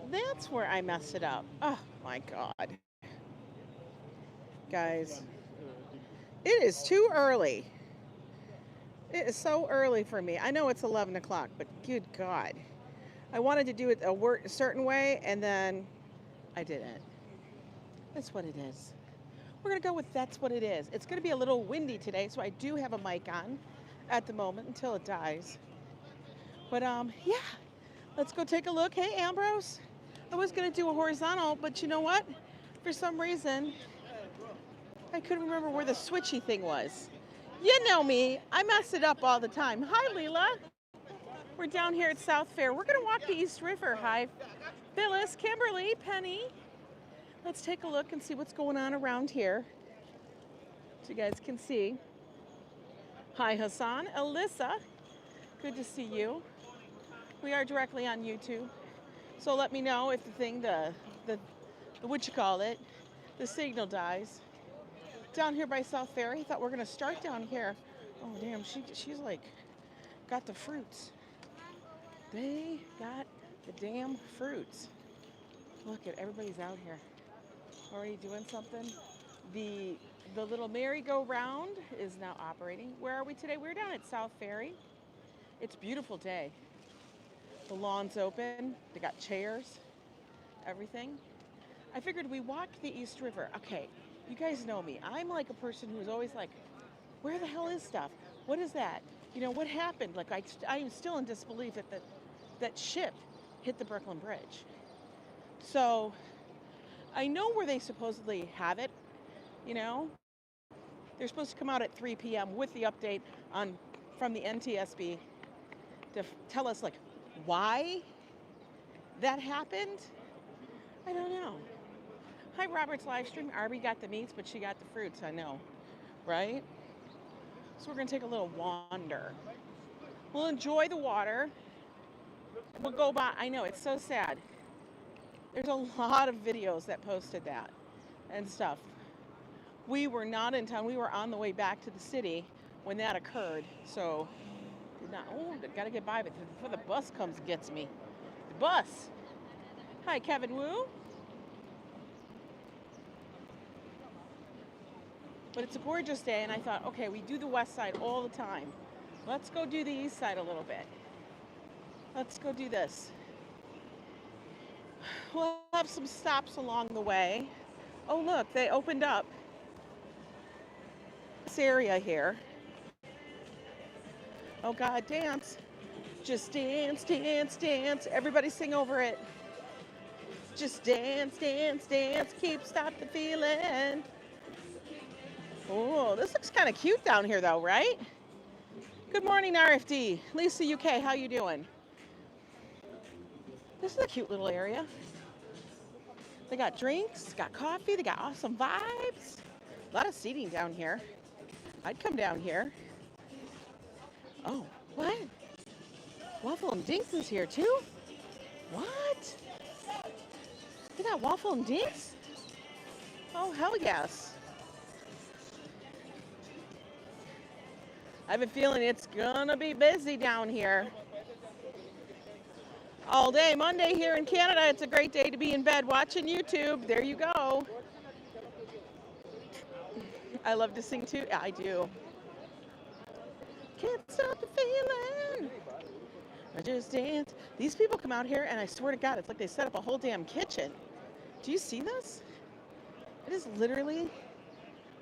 That's where I messed it up. Oh my God. Guys, it is too early. It is so early for me. I know it's 11 o'clock, but good God. I wanted to do it a certain way, and then I didn't. That's what it is. We're going to go with that's what it is. It's going to be a little windy today, so I do have a mic on at the moment until it dies. But yeah, let's go take a look. Hey, Ambrose. I was going to do a horizontal, but you know what? For some reason, I couldn't remember where the switchy thing was. You know me. I mess it up all the time. Hi, Lila. We're down here at South Ferry. We're going to walk the East River. Hi, Phyllis, Kimberly, Penny. Let's take a look and see what's going on around here, so you guys can see. Hi, Hassan. Alyssa, good to see you. We are directly on YouTube, so let me know if the what you call it, the signal dies. Down here by South Ferry, I thought we were going to start down here. Oh, damn, she's like, got the fruits. They got the damn fruits. Look at everybody's out here. Already doing something. The little merry-go-round is now operating. Where are we today? We're down at South Ferry. It's a beautiful day. The lawn's open. They got chairs, everything. I figured we walked the East River. Okay, you guys know me. I'm like a person who's always like, where the hell is stuff? What is that? You know, what happened? Like, I am still in disbelief that ship hit the Brooklyn Bridge. So I know where they supposedly have it, you know. They're supposed to come out at 3 p.m. with the update from the NTSB to tell us, like, why that happened. I don't know. Hi, Robert's live stream. Arby got the meats, but she got the fruits, I know, right? So we're going to take a little wander. We'll enjoy the water. We'll go by. I know, it's so sad. There's a lot of videos that posted that and stuff. We were not in town. We were on the way back to the city when that occurred. So, got to get by before the bus comes and gets me. The bus. Hi, Kevin Wu. But it's a gorgeous day, and I thought, okay, we do the west side all the time. Let's go do the east side a little bit. Let's go do this. We'll have some stops along the way. Oh, look, they opened up this area here. Oh, God, dance. Just dance, dance, dance. Everybody sing over it. Just dance, dance, dance. Stop the feeling. Oh, this looks kind of cute down here, though, right? Good morning, RFD. Lisa UK, how you doing? This is a cute little area. They got drinks, got coffee, they got awesome vibes. A lot of seating down here. I'd come down here. Oh, what? Waffle and Dinks is here too? What? They got Waffle and Dinks? Oh, hell yes. I have a feeling it's gonna be busy down here. All day Monday here in Canada. It's a great day to be in bed watching YouTube. There you go. I love to sing too. I do. Can't stop the feeling. I just dance. These people come out here and I swear to God, it's like they set up a whole damn kitchen. Do you see this? It is literally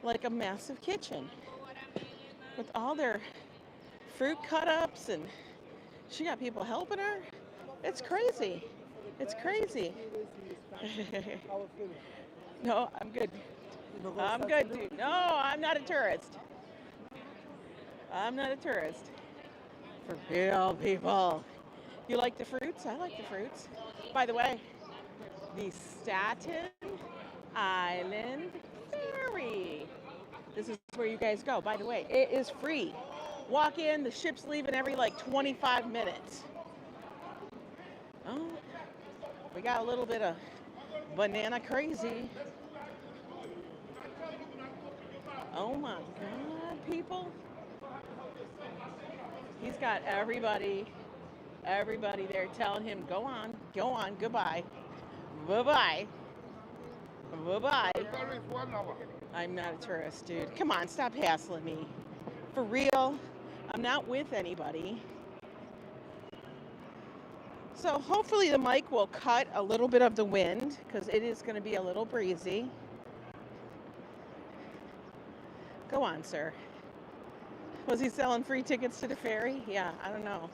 like a massive kitchen with all their fruit cut-ups, and she got people helping her. It's crazy. It's crazy. No, I'm good. I'm good, dude. No, I'm not a tourist. I'm not a tourist. For real people. You like the fruits? I like the fruits. By the way, the Staten Island Ferry. This is where you guys go. By the way, it is free. Walk in, the ship's leaving every like 25 minutes. Oh, we got a little bit of banana crazy. Oh my God, people. He's got everybody there telling him, go on, goodbye. Bye-bye. Bye-bye. I'm not a tourist, dude. Come on, stop hassling me. For real, I'm not with anybody. So hopefully the mic will cut a little bit of the wind because it is going to be a little breezy. Go on, sir. Was he selling free tickets to the ferry? Yeah, I don't know.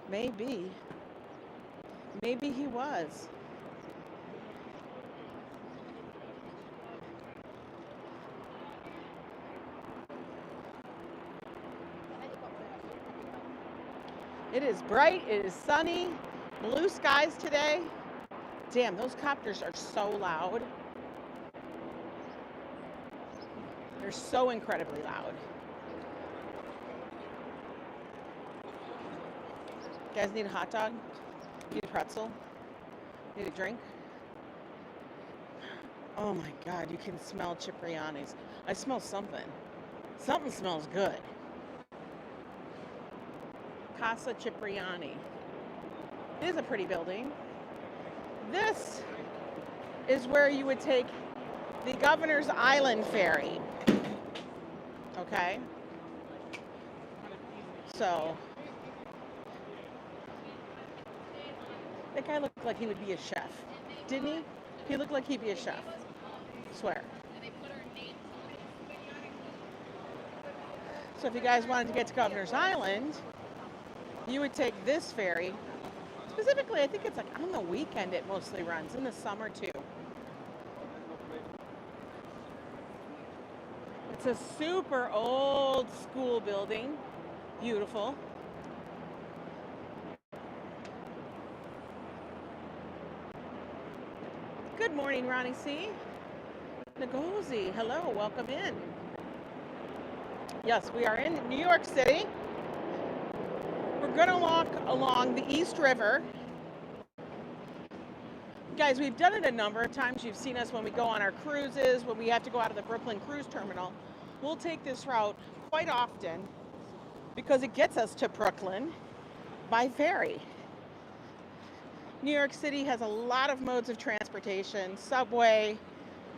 Maybe. Maybe he was. It is bright, it is sunny, blue skies today. Damn, those copters are so loud. They're so incredibly loud. You guys need a hot dog? Need a pretzel? Need a drink? Oh my God, you can smell Cipriani's. I smell something. Something smells good. Casa Cipriani. It is a pretty building. This is where you would take the Governor's Island ferry. Okay? So, that guy looked like he would be a chef. Didn't he? He looked like he'd be a chef. I swear. So if you guys wanted to get to Governor's Island, you would take this ferry. Specifically, I think it's like on the weekend it mostly runs, in the summer too. It's a super old school building. Beautiful. Good morning, Ronnie C. Ngozi, hello, welcome in. Yes, we are in New York City. We're going to walk along the East River. Guys, we've done it a number of times. You've seen us when we go on our cruises, when we have to go out of the Brooklyn Cruise Terminal. We'll take this route quite often because it gets us to Brooklyn by ferry. New York City has a lot of modes of transportation, subway,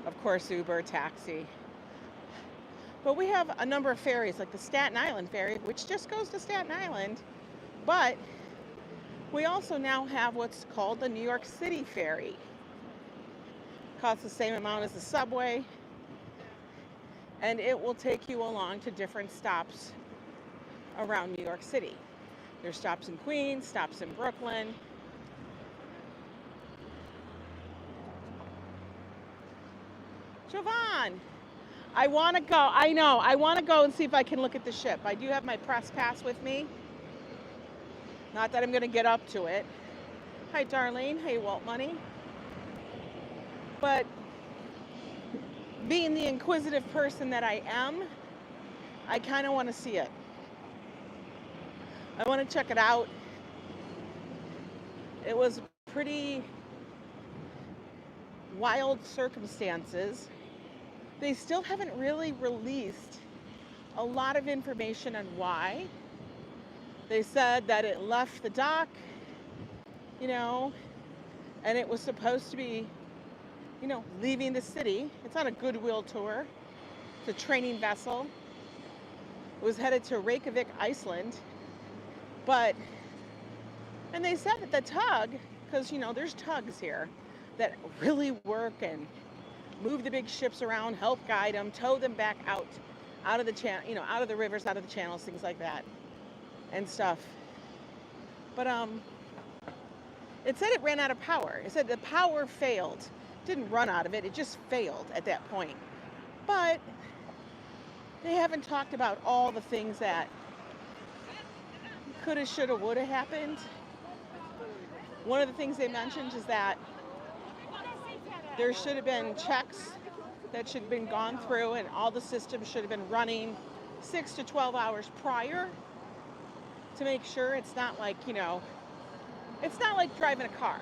of course Uber, taxi. But we have a number of ferries, like the Staten Island ferry, which just goes to Staten Island. But we also now have what's called the New York City ferry. Costs the same amount as the subway. And it will take you along to different stops around New York City. There's stops in Queens, stops in Brooklyn. Siobhan, I want to go. I know. I want to go and see if I can look at the ship. I do have my press pass with me. Not that I'm going to get up to it. Hi, Darlene. Hey, Walt Money. But being the inquisitive person that I am, I kind of want to see it. I want to check it out. It was pretty wild circumstances. They still haven't really released a lot of information on why. They said that it left the dock, you know, and it was supposed to be, you know, leaving the city. It's not a goodwill tour. It's a training vessel. It was headed to Reykjavik, Iceland. And they said that the tug, because, you know, there's tugs here that really work and move the big ships around, help guide them, tow them back out of the channel, you know, out of the rivers, out of the channels, things like that and stuff. But it said it ran out of power. It said the power failed. It didn't run out of it. It just failed at that point. But they haven't talked about all the things that coulda, shoulda, woulda happened. One of the things they mentioned is that there should have been checks that should have been gone through, and all the systems should have been running 6 to 12 hours prior to make sure it's not like, you know, it's not like driving a car.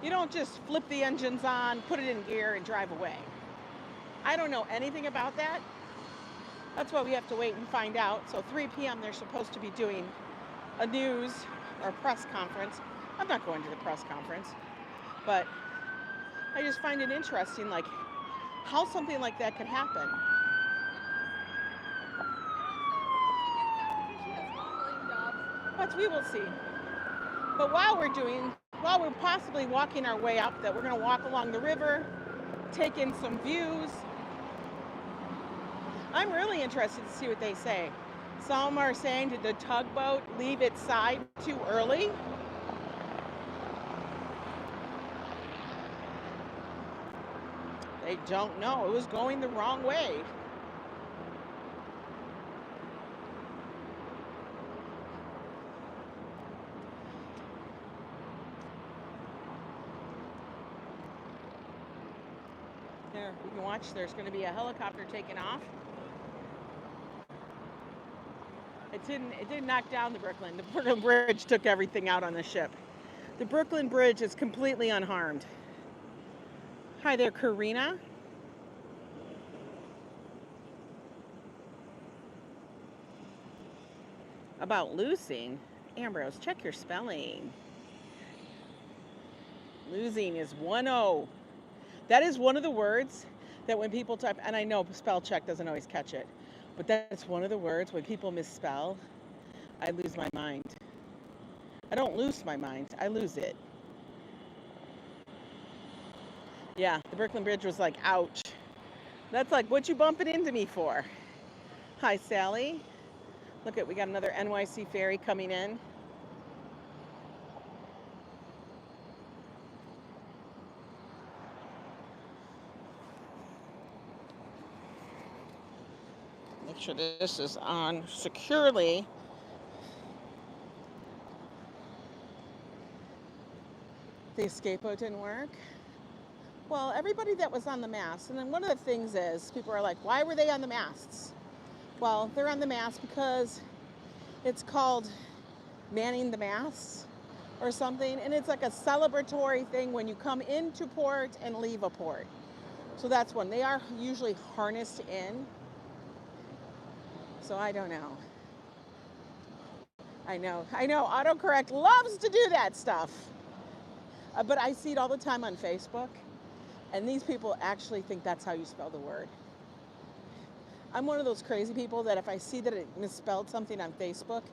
You don't just flip the engines on, put it in gear, and drive away. I don't know anything about that. That's why we have to wait and find out. So 3 p.m. they're supposed to be doing a news or press conference. I'm not going to the press conference, but I just find it interesting, like, how something like that could happen. But we will see. But while we're possibly walking our way up, that we're going to walk along the river, take in some views. I'm really interested to see what they say. Some are saying, did the tugboat leave its side too early? They don't know. It was going the wrong way. There, you can watch. There's going to be a helicopter taking off. It didn't knock down the Brooklyn. The Brooklyn Bridge took everything out on the ship. The Brooklyn Bridge is completely unharmed. Hi there, Karina. About losing, Ambrose, check your spelling. Losing is 1-0. That is one of the words that when people type, and I know spell check doesn't always catch it, but that's one of the words when people misspell, I lose my mind. I don't lose my mind, I lose it. Yeah, the Brooklyn Bridge was like, ouch. That's like, what you bumping into me for? Hi, Sally. Look at, we got another NYC ferry coming in. Make sure this is on securely. The escape boat didn't work. Well, everybody that was on the mast, and then one of the things is, people are like, why were they on the masts? Well, they're on the mast because it's called manning the masts or something, and it's like a celebratory thing when you come into port and leave a port. So that's one. They are usually harnessed in. So I don't know. I know. Autocorrect loves to do that stuff. But I see it all the time on Facebook. And these people actually think that's how you spell the word. I'm one of those crazy people that if I see that it misspelled something on Facebook,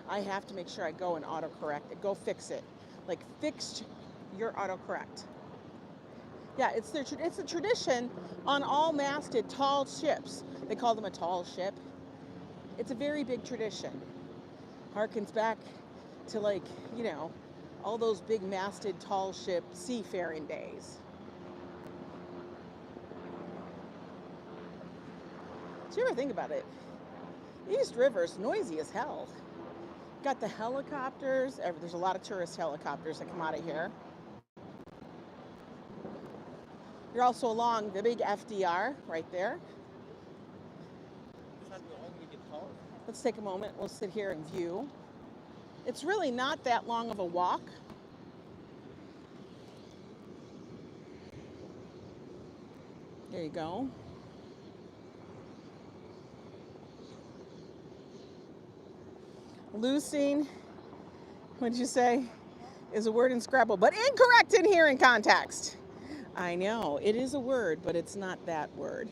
I have to make sure I go and autocorrect it. Go fix it. Like, fix your autocorrect. Yeah, it's a tradition on all masted tall ships. They call them a tall ship. It's a very big tradition. Harkens back to, like, you know, all those big masted tall ship seafaring days. Do you ever think about it? East River's noisy as hell. Got the helicopters. There's a lot of tourist helicopters that come out of here. You're also along the big FDR right there. Let's take a moment. We'll sit here and view. It's really not that long of a walk. There you go. Loosing, what'd you say, is a word in Scrabble, but incorrect in here in context. I know, it is a word, but it's not that word.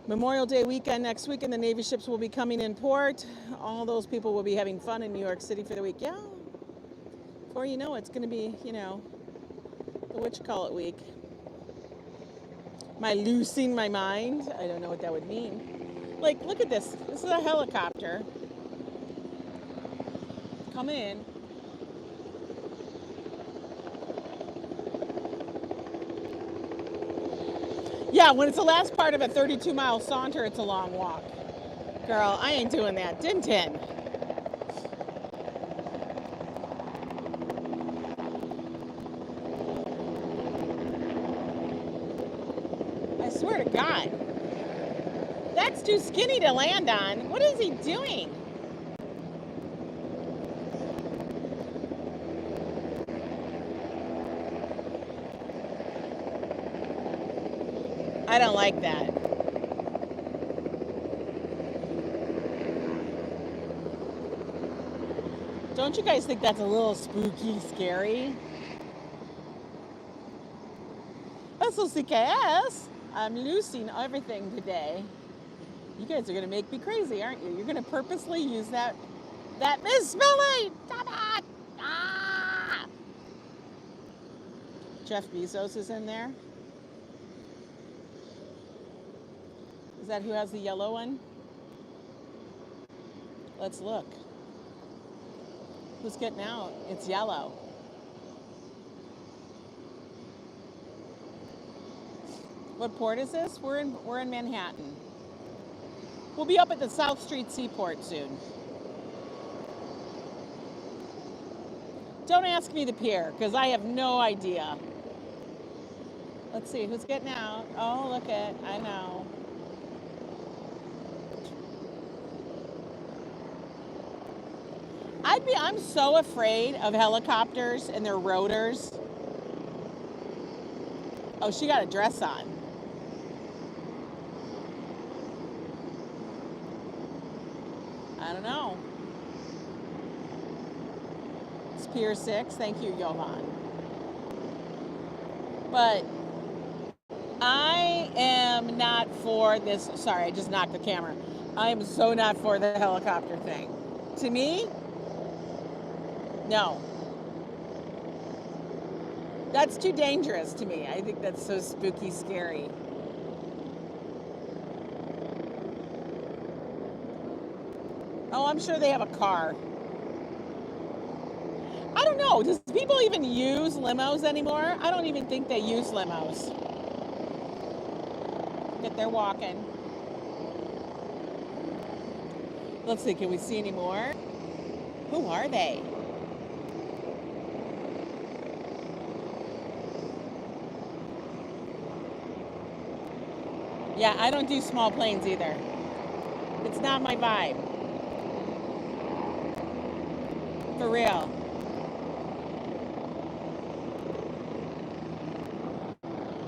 Memorial Day weekend next week, and the Navy ships will be coming in port. All those people will be having fun in New York City for the week. Yeah, before you know it, it's going to be, you know, the whatchamacallit week. Am I losing my mind? I don't know what that would mean. Like, look at this. This is a helicopter. Come in. Yeah, when it's the last part of a 32-mile saunter, it's a long walk. Girl, I ain't doing that. Din-tin. I swear to God. That's too skinny to land on. What is he doing? I don't like that. Don't you guys think that's a little spooky, scary? Eso sí que es. I'm losing everything today. You guys are going to make me crazy, aren't you? You're going to purposely use that misspelling. Stop it. Ah! Jeff Bezos is in there. Is that who has the yellow one? Let's look. Who's getting out? It's yellow. What port is this? We're in Manhattan. We'll be up at the South Street Seaport soon. Don't ask me the pier, because I have no idea. Let's see, who's getting out? Oh, look at, I know. I'm so afraid of helicopters and their rotors. Oh, she got a dress on. I don't know. It's Pier 6. Thank you, Johan. But I am not for this. Sorry, I just knocked the camera. I am so not for the helicopter thing. To me, no. That's too dangerous to me. I think that's so spooky, scary. Oh, I'm sure they have a car. I don't know. Does people even use limos anymore? I don't even think they use limos. But they're walking. Let's see, can we see any more? Who are they? Yeah, I don't do small planes either. It's not my vibe. For real.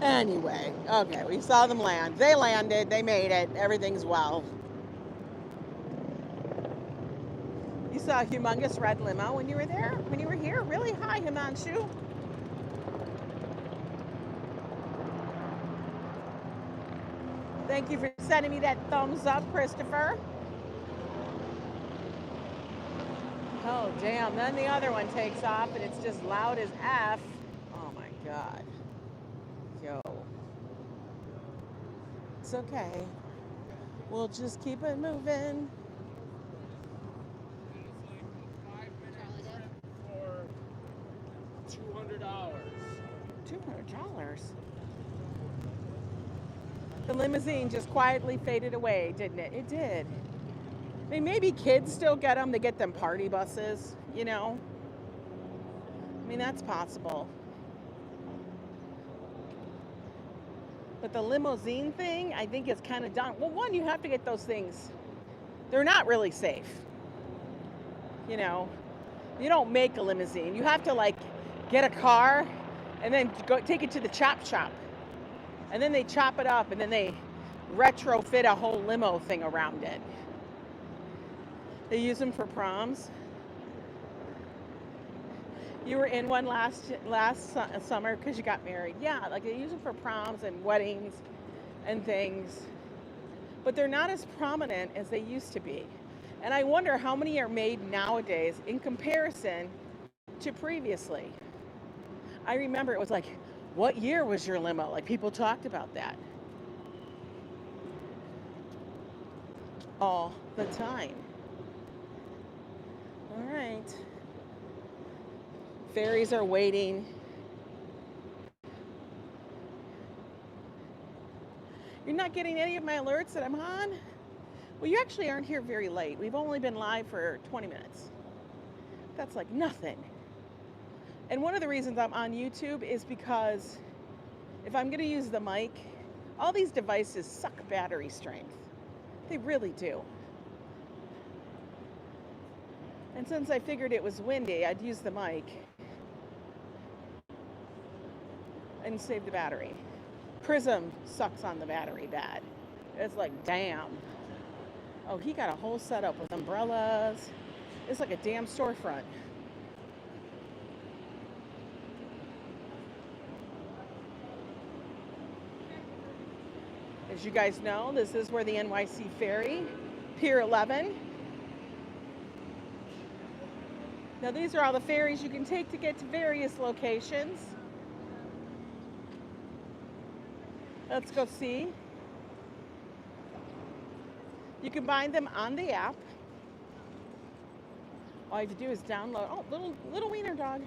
Anyway, okay, we saw them land. They landed, they made it, everything's well. You saw a humongous red limo when you were there? When you were here? Really? Hi, Himanshu. Thank you for sending me that thumbs up, Christopher. Oh, damn. Then the other one takes off, and it's just loud as F. Oh, my God. Yo. It's okay. We'll just keep it moving. $200. $200? The limousine just quietly faded away, didn't it? It did. I mean, maybe kids still get them. They get them party buses, you know? I mean, that's possible. But the limousine thing, I think is kind of done. Well, one, you have to get those things. They're not really safe. You know? You don't make a limousine. You have to, like, get a car and then go take it to the chop shop. And then they chop it up and then they retrofit a whole limo thing around it. They use them for proms. You were in one last summer because you got married. Yeah, like they use them for proms and weddings and things. But they're not as prominent as they used to be. And I wonder how many are made nowadays in comparison to previously. I remember it was like, what year was your limo? Like people talked about that all the time. All right. Ferries are waiting. You're not getting any of my alerts that I'm on? Well, you actually aren't here very late. We've only been live for 20 minutes. That's like nothing. And one of the reasons I'm on YouTube is because if I'm going to use the mic, all these devices suck battery strength. They really do. And since I figured it was windy, I'd use the mic and save the battery. Prism sucks on the battery bad. It's like, damn. Oh, he got a whole setup with umbrellas. It's like a damn storefront. As you guys know, this is where the NYC Ferry, Pier 11. Now these are all the ferries you can take to get to various locations. Let's go see. You can find them on the app. All you have to do is download, oh, little wiener dog,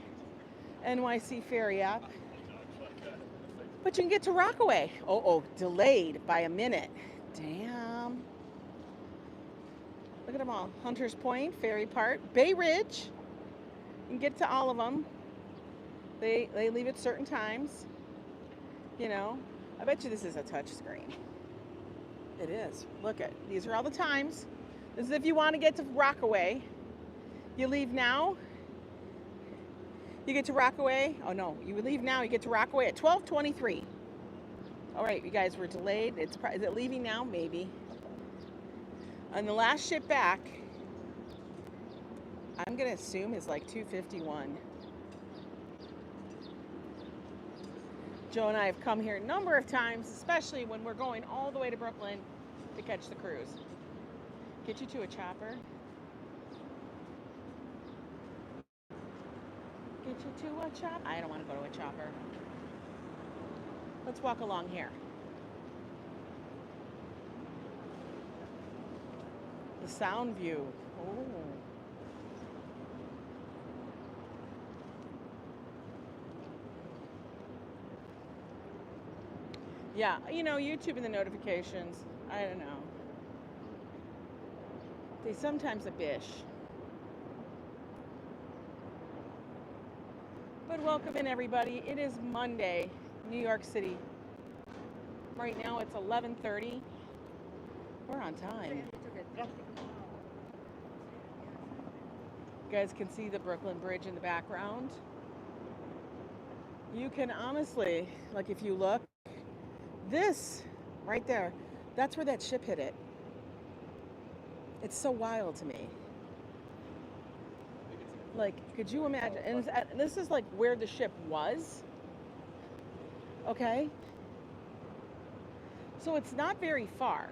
NYC Ferry app. But you can get to Rockaway. Oh, delayed by a minute. Damn. Look at them all. Hunters Point, Ferry Park, Bay Ridge. You can get to all of them. They leave at certain times. You know, I bet you this is a touch screen. It is. Look at, these are all the times. This is if you want to get to Rockaway. You leave now. You get to Rockaway. Oh no, you leave now. You get to Rockaway at 12:23. All right, you guys were delayed. Is it leaving now? Maybe. On the last ship back, I'm gonna assume is like 2:51. Joe and I have come here a number of times, especially when we're going all the way to Brooklyn to catch the cruise. Get you to a chopper. Get you to a chopper. I don't want to go to a chopper. Let's walk along here. The sound view. Oh. Yeah, you know, YouTube and the notifications, I don't know. They sometimes a bish. But welcome in, everybody. It is Monday, New York City. Right now it's 11:30. We're on time. You guys can see the Brooklyn Bridge in the background. You can honestly, like if you look, this right there, that's where that ship hit it. It's so wild to me. Like, could you imagine? And this is like where the ship was. Okay? So it's not very far.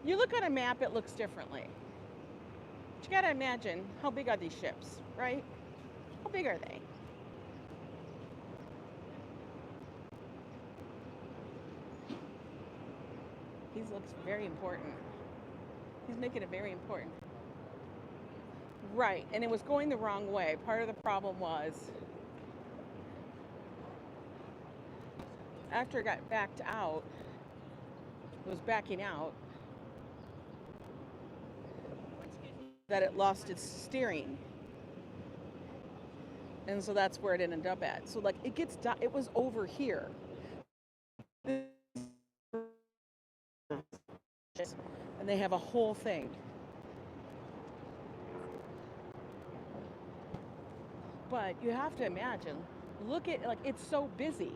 You look on a map, it looks differently. But you gotta imagine, how big are these ships, right? How big are they? He looks very important. He's making it very important. Right, and it was going the wrong way. Part of the problem was, after it got backed out, it was backing out, that it lost its steering. And so that's where it ended up at. So like it was over here. And they have a whole thing. But you have to imagine, look at, like, it's so busy.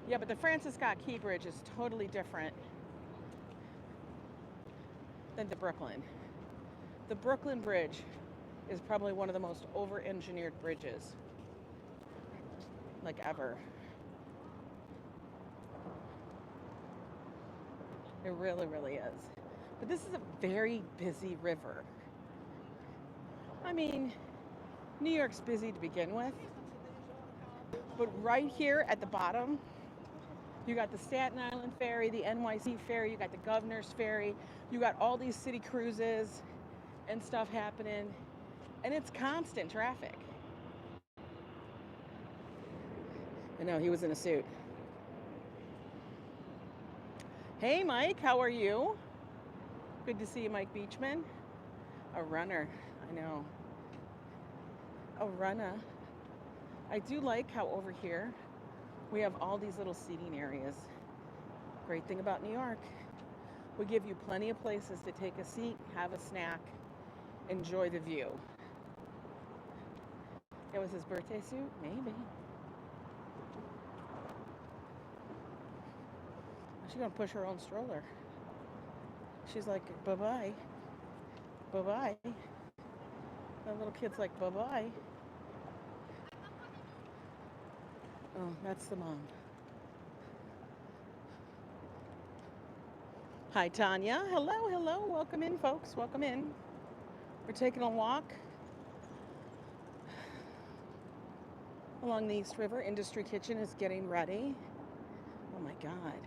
Yeah, but the Francis Scott Key Bridge is totally different than the Brooklyn. The Brooklyn Bridge is probably one of the most over-engineered bridges, like, ever. It really, really is. But this is a very busy river. I mean, New York's busy to begin with. But right here at the bottom, you got the Staten Island Ferry, the NYC Ferry, you got the Governor's Ferry, you got all these city cruises and stuff happening. And it's constant traffic. I know, he was in a suit. Hey, Mike, how are you? Good to see you, Mike Beachman. A runner, I know. A runner. I do like how over here we have all these little seating areas. Great thing about New York. We give you plenty of places to take a seat, have a snack, enjoy the view. It was his birthday suit? Maybe. She's gonna push her own stroller. She's like, bye-bye. Bye-bye. That little kid's like, bye-bye. Oh, that's the mom. Hi, Tanya. Hello, hello. Welcome in, folks. Welcome in. We're taking a walk along the East River. Industry Kitchen is getting ready. Oh my God.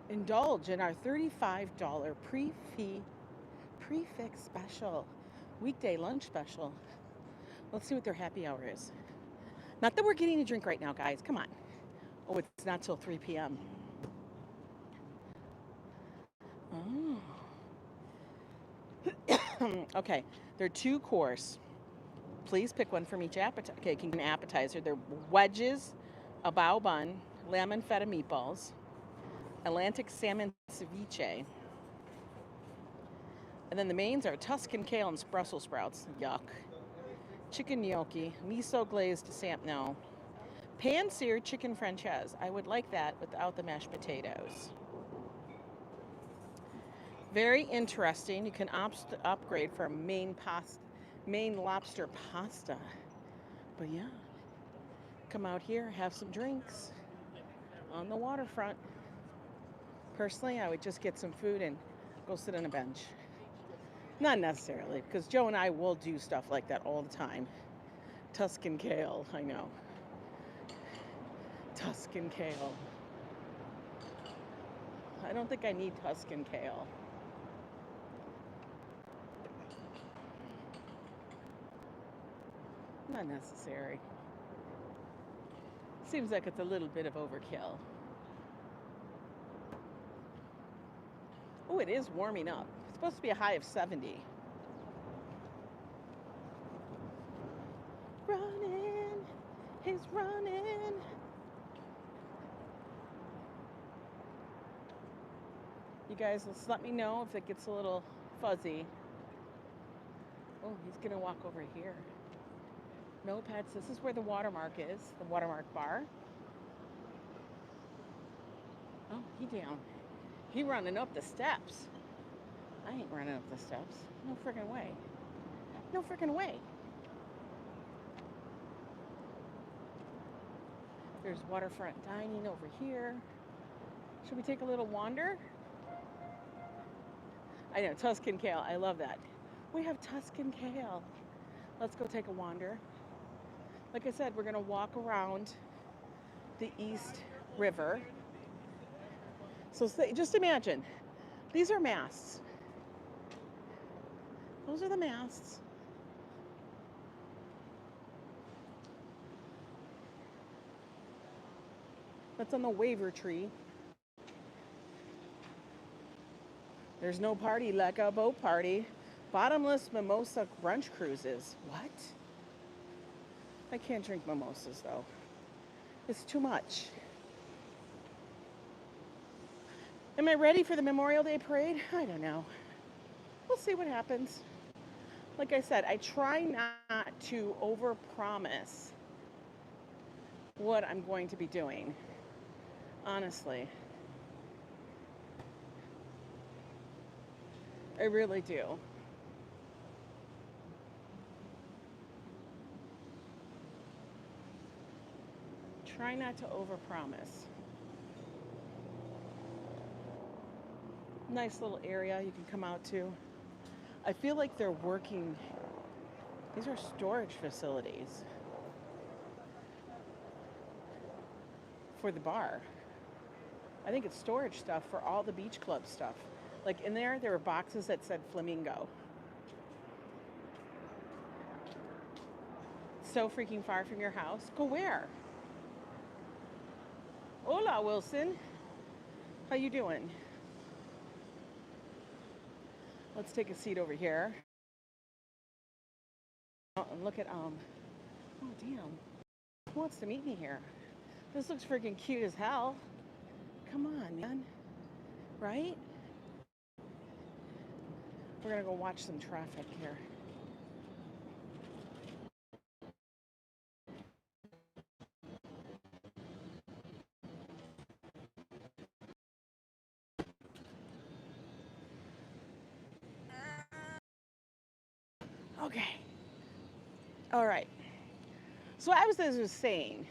Indulge in our $35 prefix special. Weekday lunch special. Let's see what their happy hour is. Not that we're getting a drink right now, guys. Come on. Oh, it's not till 3 p.m. Oh. Okay. They're 2-course. Please pick one from each appetizer. Okay, can an appetizer. They're wedges, a bao bun, lemon feta meatballs, Atlantic salmon ceviche. And then the mains are Tuscan kale and Brussels sprouts. Yuck. Chicken gnocchi, miso glazed no. Pan-seared chicken franchise. I would like that without the mashed potatoes. Very interesting. You can upgrade for main lobster pasta. But yeah, come out here, have some drinks on the waterfront. Personally, I would just get some food and go sit on a bench. Not necessarily, because Joe and I will do stuff like that all the time. Tuscan kale, I know. Tuscan kale. I don't think I need Tuscan kale. Not necessary. Seems like it's a little bit of overkill. Oh, it is warming up. It's supposed to be a high of 70. Running, he's running. You guys, just let me know if it gets a little fuzzy. Oh, he's gonna walk over here. No pets. This is where the watermark is, the watermark bar. Oh, he down. He running up the steps. I ain't running up the steps. No freaking way. No freaking way. There's waterfront dining over here. Should we take a little wander? I know, Tuscan kale. I love that. We have Tuscan kale. Let's go take a wander. Like I said, we're going to walk around the East River. So just imagine, these are masts. Those are the masts. That's on the waiver tree. There's no party like a boat party. Bottomless mimosa brunch cruises. What? I can't drink mimosas though. It's too much. Am I ready for the Memorial Day parade? I don't know. We'll see what happens. Like I said, I try not to overpromise what I'm going to be doing. Honestly. I really do. Try not to overpromise. Nice little area you can come out to. I feel like they're working. These are storage facilities for the bar. I think it's storage stuff for all the beach club stuff. Like in there were boxes that said Flamingo. So freaking far from your house. Go where? Hola, Wilson. How you doing? Let's take a seat over here. Oh, and look at, oh damn. Who wants to meet me here? This looks freaking cute as hell. Come on, man. Right? We're gonna go watch some traffic here. Okay. All right. So as I was saying,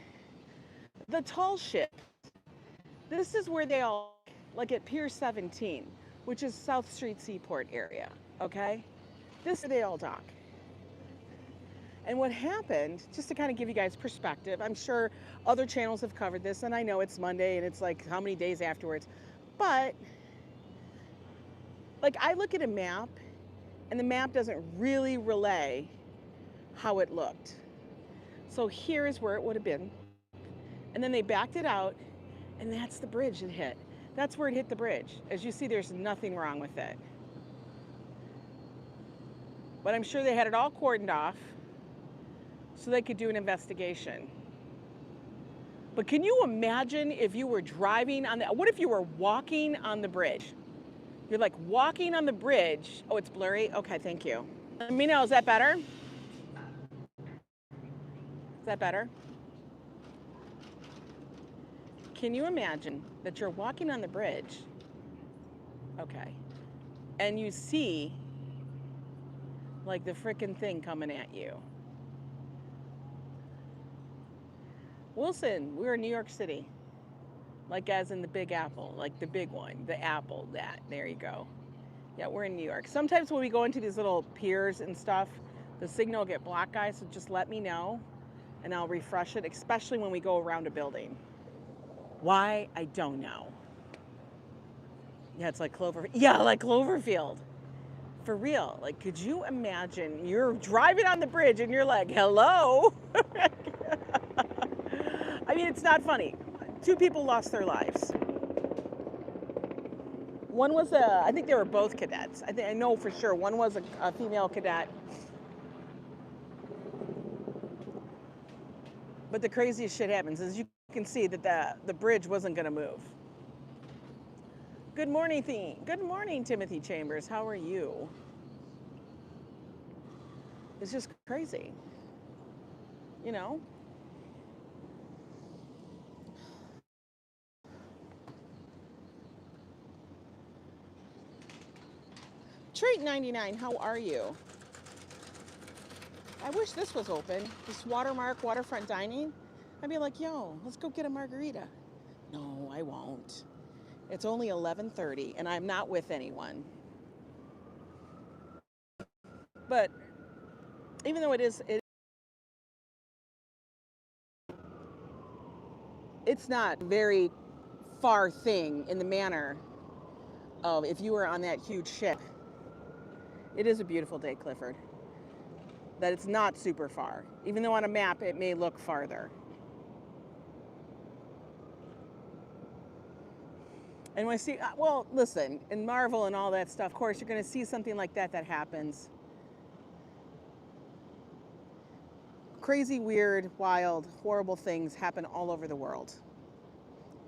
the tall ship This is where they all, like at Pier 17, which is South Street Seaport area, okay? This is where they all dock. And what happened, just to kind of give you guys perspective, I'm sure other channels have covered this, and I know it's Monday and it's like how many days afterwards, but like I look at a map and the map doesn't really relay how it looked. So here's where it would have been. And then they backed it out, and that's the bridge it hit. That's where it hit the bridge. As you see, there's nothing wrong with it. But I'm sure they had it all cordoned off so they could do an investigation. But can you imagine if you were driving on the, what if you were walking on the bridge? You're like walking on the bridge. Oh, it's blurry? Okay, thank you. Let me know, is that better? Is that better? Can you imagine that you're walking on the bridge, okay, and you see like the frickin' thing coming at you? Wilson, we're in New York City. Like as in the Big Apple, like the big one, the apple, that, there you go. Yeah, we're in New York. Sometimes when we go into these little piers and stuff, the signal will get blocked, guys, so just let me know and I'll refresh it, especially when we go around a building. Why? I don't know. Yeah, it's like Cloverfield. Yeah, like Cloverfield. For real. Like, could you imagine you're driving on the bridge and you're like, hello? I mean, it's not funny. 2 people lost their lives. One was I think they were both cadets. I know for sure. One was a female cadet. But the craziest shit happens is you can see that the bridge wasn't going to move. Good morning, Good morning, Timothy Chambers. How are you? It's just crazy. You know? Treat 99, how are you? I wish this was open. This Watermark Waterfront Dining. I'd be like, yo, let's go get a margarita. No, I won't. It's only 11:30 and I'm not with anyone. But even though it's not a very far thing in the manner of if you were on that huge ship. It is a beautiful day, Clifford. That it's not super far. Even though on a map it may look farther. And when I see, well, listen, in Marvel and all that stuff, of course, you're going to see something like that happens. Crazy, weird, wild, horrible things happen all over the world.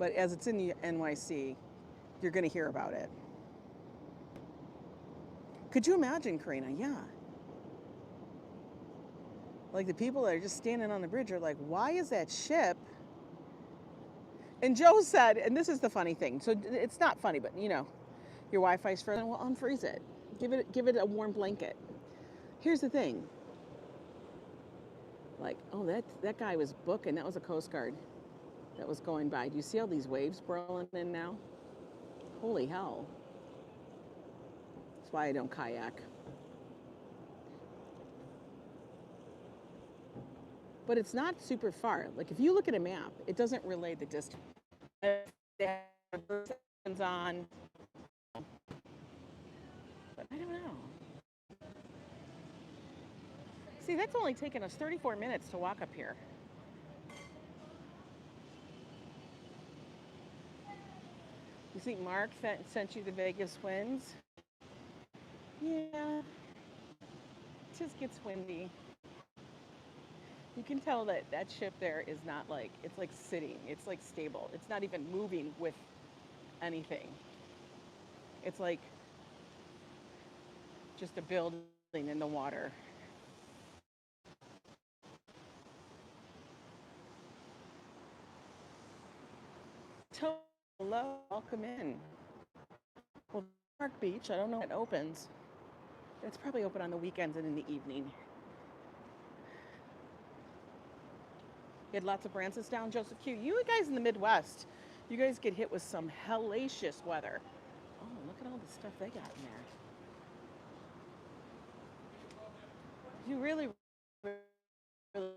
But as it's in the NYC, you're going to hear about it. Could you imagine, Karina? Yeah. Like the people that are just standing on the bridge are like, why is that ship? And Joe said, and this is the funny thing. So it's not funny, but you know, your Wi-Fi's frozen. Well, unfreeze it. Give it a warm blanket. Here's the thing. Like, oh, that guy was booking. That was a Coast Guard that was going by. Do you see all these waves swirling in now? Holy hell. That's why I don't kayak. But it's not super far. Like if you look at a map, it doesn't relay the distance. On, but I don't know. See, that's only taken us 34 minutes to walk up here. You think Mark sent you the Vegas winds? Yeah. It just gets windy. You can tell that ship there is not like, it's like sitting. It's like stable. It's not even moving with anything. It's like just a building in the water. Hello, welcome in. Well, Park Beach, I don't know when it opens. It's probably open on the weekends and in the evening. You had lots of branches down, Joseph Q. You guys in the Midwest, You guys get hit with some hellacious weather. Oh, look at all the stuff they got in there. You really, really.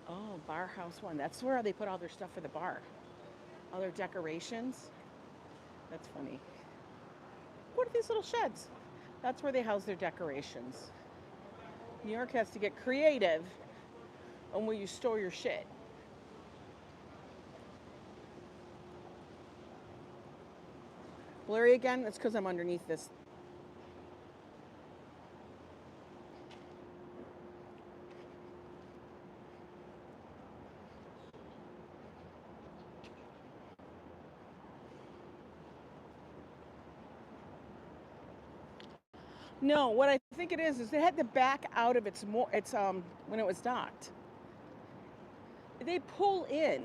Oh, Bar House 1. That's where they put all their stuff for the bar. All their decorations. That's funny. What are these little sheds? That's where they house their decorations. New York has to get creative on where you store your shit. Blurry again? That's because I'm underneath this. No, what I think it is they had to back out of its when it was docked. They pull in.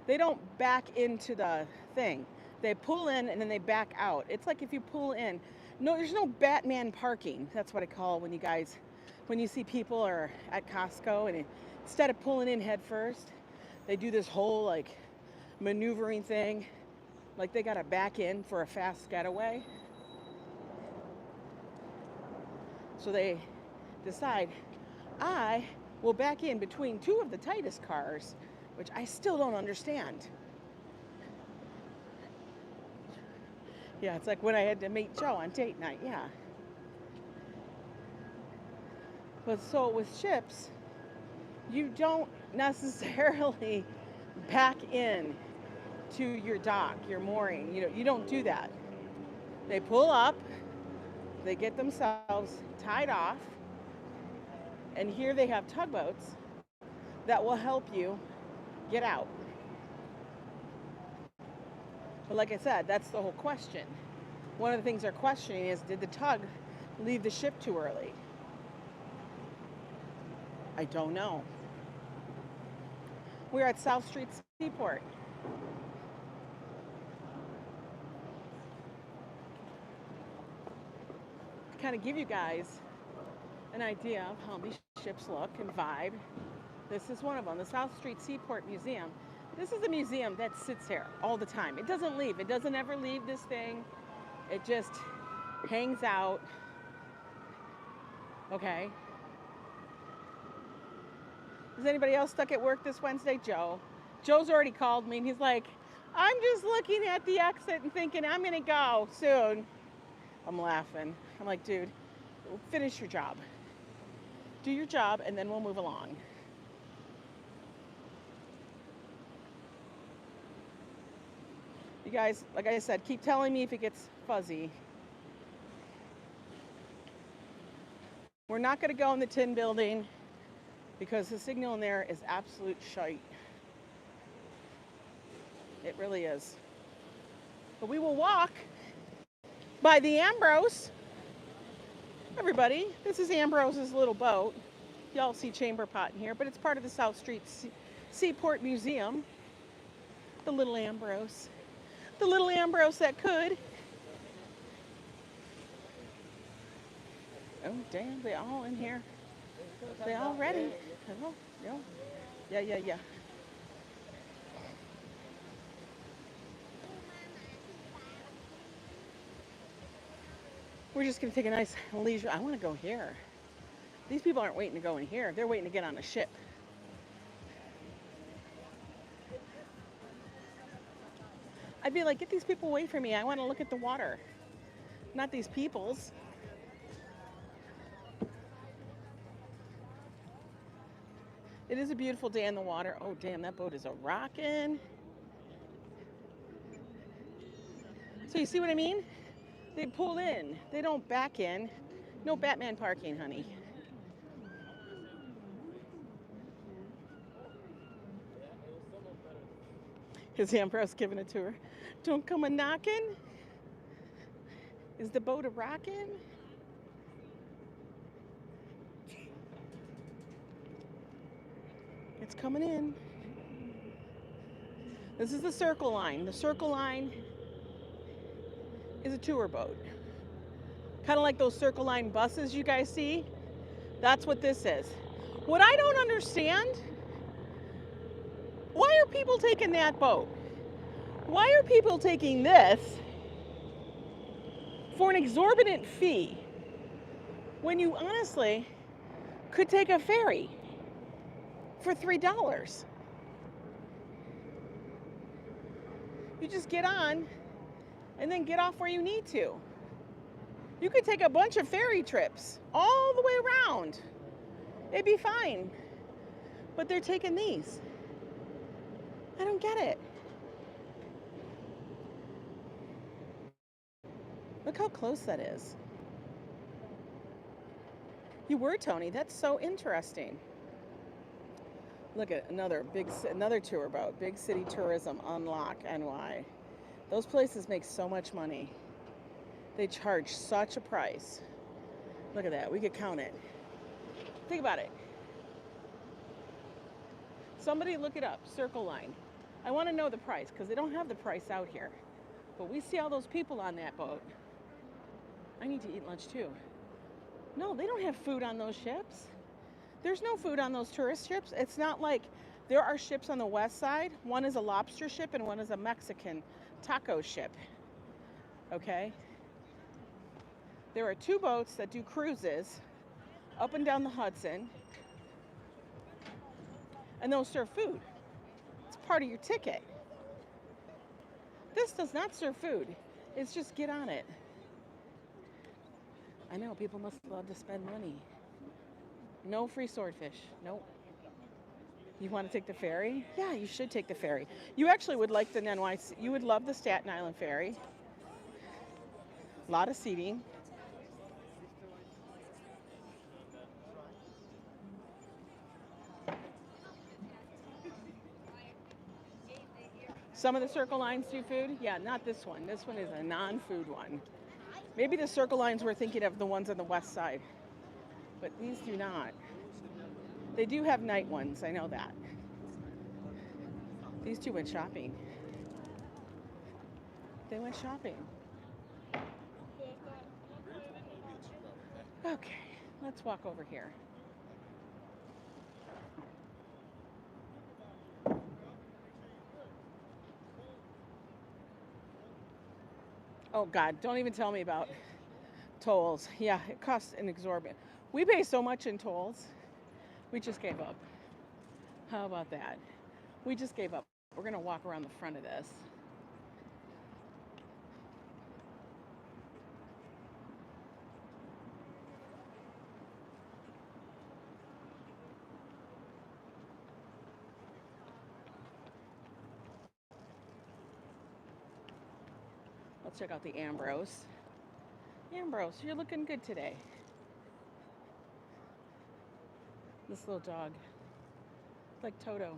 They don't back into the thing. They pull in and then they back out. It's like if you pull in. No, there's no Batman parking. That's what I call when you see people are at Costco and instead of pulling in head first, they do this whole like maneuvering thing. Like they gotta back in for a fast getaway. So they decide, I will back in between two of the tightest cars, which I still don't understand. Yeah, it's like when I had to meet Joe on date night, yeah. But so with ships, you don't necessarily back in to your dock, your mooring. You don't do that. They pull up, they get themselves tied off, and here they have tugboats that will help you get out. But like I said, that's the whole question. One of the things they're questioning is, did the tug leave the ship too early? I don't know. We're at South Street Seaport. To kind of give you guys an idea of how these ships look and vibe. This is one of them, the South Street Seaport Museum. This is a museum that sits here all the time. It doesn't leave. It doesn't ever leave this thing. It just hangs out. Okay. Is anybody else stuck at work this Wednesday? Joe. Joe's already called me and he's like, I'm just looking at the exit and thinking I'm going to go soon. I'm laughing. I'm like, dude, finish your job. Do your job and then we'll move along. You guys, like I said, keep telling me if it gets fuzzy. We're not going to go in the tin building because the signal in there is absolute shite. It really is. But we will walk by the Ambrose. Everybody, this is Ambrose's little boat. Y'all see Chamber Pot in here, but it's part of the South Street Seaport Museum. The little Ambrose. The little Ambrose that could. Oh, damn, they all in here. They all ready. Hello? Yeah. We're just going to take a nice leisure. I want to go here. These people aren't waiting to go in here. They're waiting to get on a ship. I'd be like, get these people away from me. I want to look at the water. Not these peoples. It is a beautiful day in the water. Oh, damn, that boat is a rockin'. So you see what I mean? They pull in. They don't back in. No Batman parking, honey. Is Ambrose giving a tour? Don't come a knocking? Is the boat a rockin'? It's coming in. This is the Circle Line. The Circle Line is a tour boat. Kind of like those Circle Line buses you guys see. That's what this is. What I don't understand, why are people taking that boat? Why are people taking this for an exorbitant fee when you honestly could take a ferry for $3? You just get on and then get off where you need to. You could take a bunch of ferry trips all the way around. It'd be fine. But they're taking these. I don't get it. Look how close that is. You were, Tony. That's so interesting. Look at another tour boat. Big City Tourism Unlock NY. Those places make so much money. They charge such a price. Look at that. We could count it. Think about it. Somebody look it up. Circle Line. I want to know the price because they don't have the price out here. But we see all those people on that boat. I need to eat lunch too. No, they don't have food on those ships. There's no food on those tourist ships. It's not like there are ships on the west side. One is a lobster ship and one is a Mexican taco ship. Okay? There are 2 boats that do cruises up and down the Hudson. And they'll serve food. It's part of your ticket. This does not serve food. It's just get on it. I know, people must love to spend money. No free swordfish. Nope. You want to take the ferry? Yeah, you should take the ferry. You actually would like the NYC. You would love the Staten Island ferry. A lot of seating. Some of the Circle Lines do food. Yeah, not this one. This one is a non-food one. Maybe the Circle Lines we're thinking of the ones on the west side. But these do not. They do have night ones, I know that. These 2 went shopping. They went shopping. Okay, let's walk over here. Oh God, don't even tell me about tolls. Yeah, it costs an exorbitant. We pay so much in tolls. We just gave up. How about that? We just gave up. We're gonna walk around the front of this. Let's check out the Ambrose. Ambrose, you're looking good today. This little dog. It's like Toto.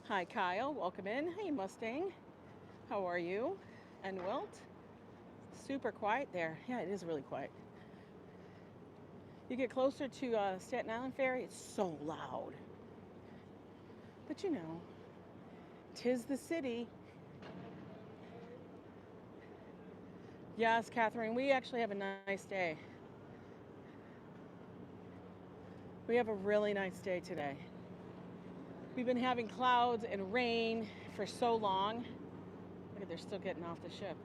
Hi, Kyle. Welcome in. Hey, Mustang. How are you? And Wilt. Super quiet there. Yeah, it is really quiet. You get closer to Staten Island Ferry, it's so loud. But you know, 'tis the city. Yes, Catherine, we actually have a nice day. We have a really nice day today. We've been having clouds and rain for so long. Look at, they're still getting off the ship.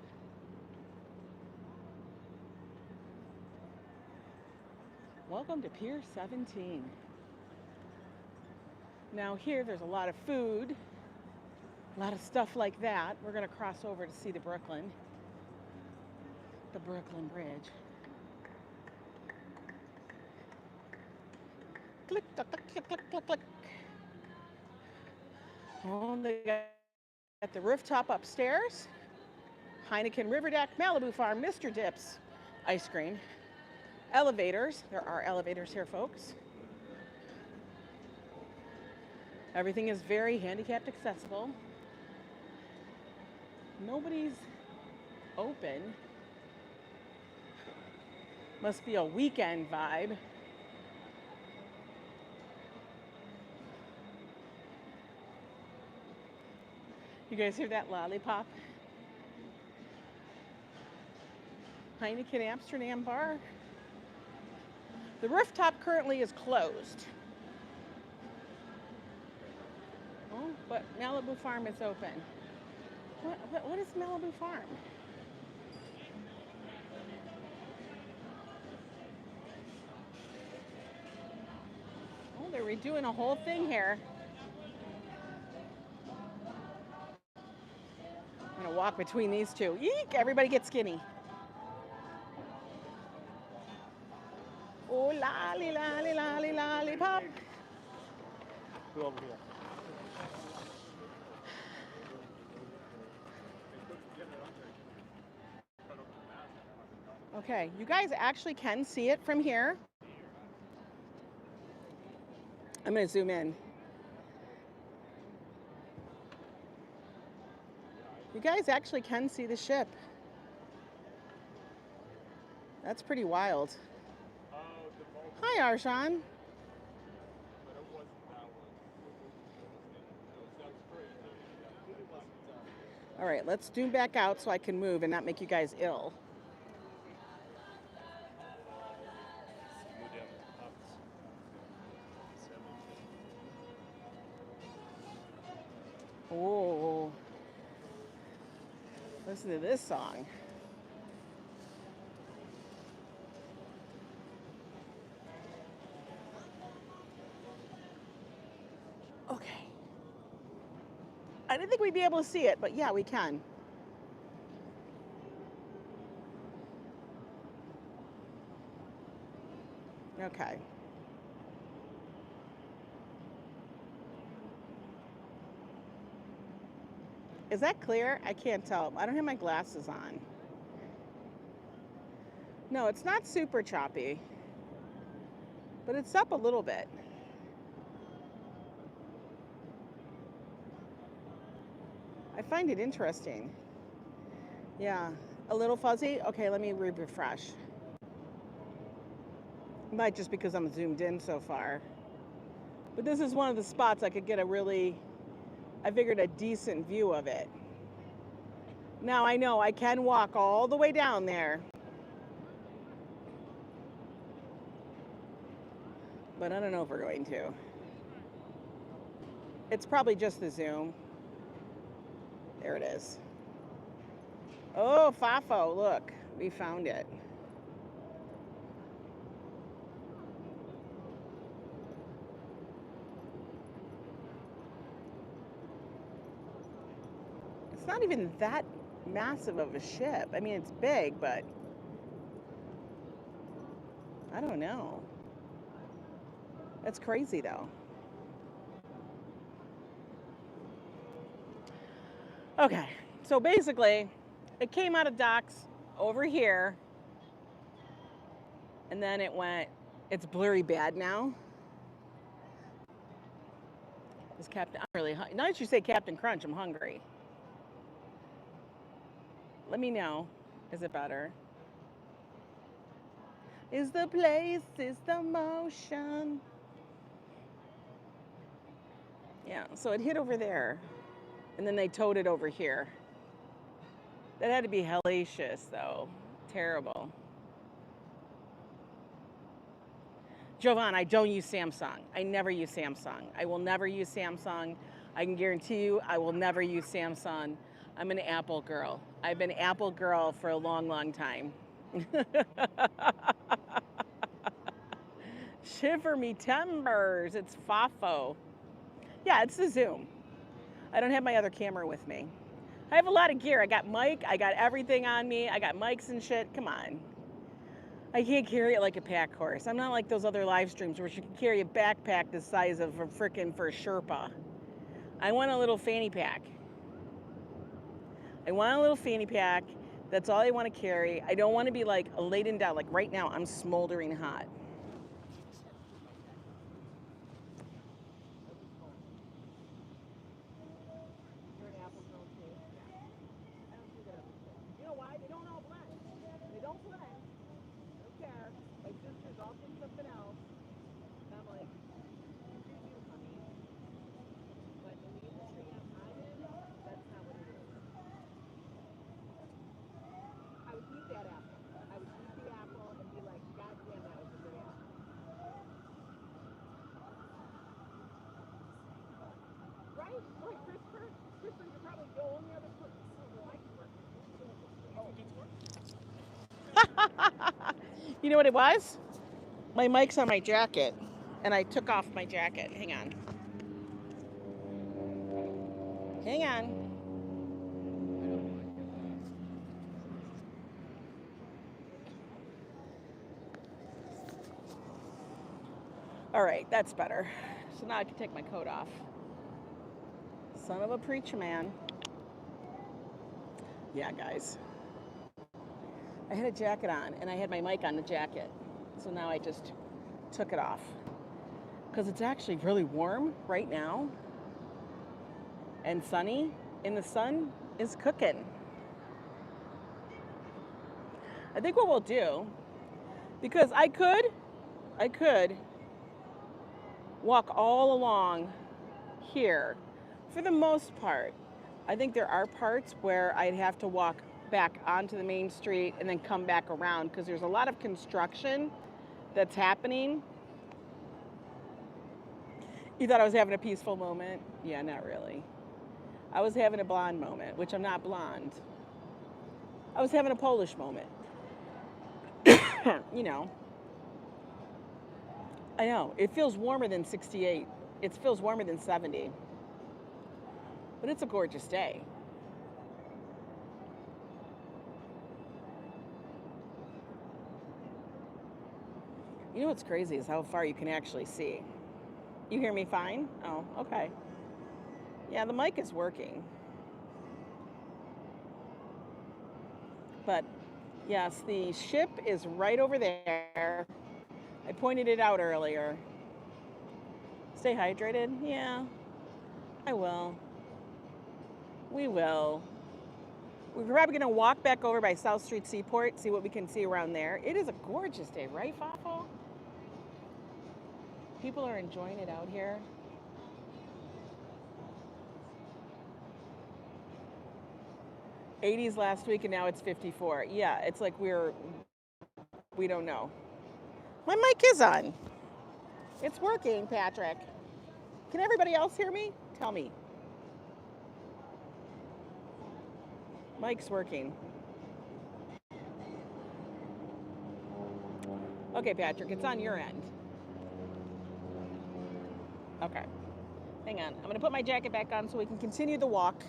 Welcome to Pier 17. Now here, there's a lot of food, a lot of stuff like that. We're gonna cross over to see the Brooklyn Bridge. Click, click, click, click, click, click. Oh, they got the rooftop upstairs. Heineken River Deck, Malibu Farm, Mr. Dips, ice cream. Elevators, there are elevators here, folks. Everything is very handicapped accessible. Nobody's open. Must be a weekend vibe. You guys hear that lollipop? Heineken Amsterdam Bar. The rooftop currently is closed. Oh, but Malibu Farm is open. What is Malibu Farm? Oh, they're redoing a whole thing here. I'm gonna walk between these two. Eek! Everybody get skinny. Oh, lolly, lolly, lolly, lollipop. Go over here. Okay, you guys actually can see it from here. I'm gonna zoom in. You guys actually can see the ship. That's pretty wild. Hi, Arshan. All right, let's zoom back out so I can move and not make you guys ill. Oh, listen to this song. Okay. I didn't think we'd be able to see it, but yeah, we can. Okay. Is that clear? I can't tell. I don't have my glasses on. No, it's not super choppy, but it's up a little bit. I find it interesting. Yeah, a little fuzzy. Okay, let me refresh. Might just because I'm zoomed in so far. But this is one of the spots I could get I figured a decent view of it. Now I know I can walk all the way down there. But I don't know if we're going to. It's probably just the zoom. There it is. Oh, Fafo, look, we found it. It's not even that massive of a ship. I mean, it's big, but I don't know. That's crazy, though. Okay, so basically, it came out of docks over here, and then it's blurry bad now. Is Captain, I'm really hungry. Now that you say Captain Crunch, I'm hungry. Let me know. Is it better? Is the place, is the motion. Yeah, so it hit over there, and then they towed it over here. That had to be hellacious, though. Terrible. Jovan, I don't use Samsung. I never use Samsung. I will never use Samsung. I can guarantee you I will never use Samsung. I'm an Apple girl. I've been Apple girl for a long, long time. Shiver me timbers. It's Fafo. Yeah, it's the Zoom. I don't have my other camera with me. I have a lot of gear. I got mic. I got everything on me. I got mics and shit. Come on. I can't carry it like a pack horse. I'm not like those other live streams where you can carry a backpack the size of a frickin' for a Sherpa. I want a little fanny pack. I want a little fanny pack. That's all I want to carry. I don't want to be like laden down. Like right now, I'm smoldering hot. You know what it was? My mic's on my jacket, and I took off my jacket. Hang on. Hang on. All right, that's better. So now I can take my coat off. Son of a preacher man. Yeah, guys. I had a jacket on, and I had my mic on the jacket. So now I just took it off. Because it's actually really warm right now. And sunny. And the sun is cooking. I think what we'll do, because I could walk all along here for the most part. I think there are parts where I'd have to walk back onto the main street and then come back around because there's a lot of construction that's happening. You thought I was having a peaceful moment? Yeah, not really. I was having a blonde moment, which I'm not blonde. I was having a Polish moment. You know. I know. It feels warmer than 68. It feels warmer than 70. But it's a gorgeous day. You know what's crazy is how far you can actually see. You hear me fine? Oh, okay. Yeah, the mic is working. But yes, the ship is right over there. I pointed it out earlier. Stay hydrated? Yeah, I will. We will. We're probably going to walk back over by South Street Seaport, see what we can see around there. It is a gorgeous day, right, Fafo? People are enjoying it out here. '80s last week, and now it's 54. Yeah, it's like we don't know. My mic is on. It's working, Patrick. Can everybody else hear me? Tell me. Mic's working. Okay, Patrick, it's on your end. Okay. Hang on. I'm going to put my jacket back on so we can continue the walk.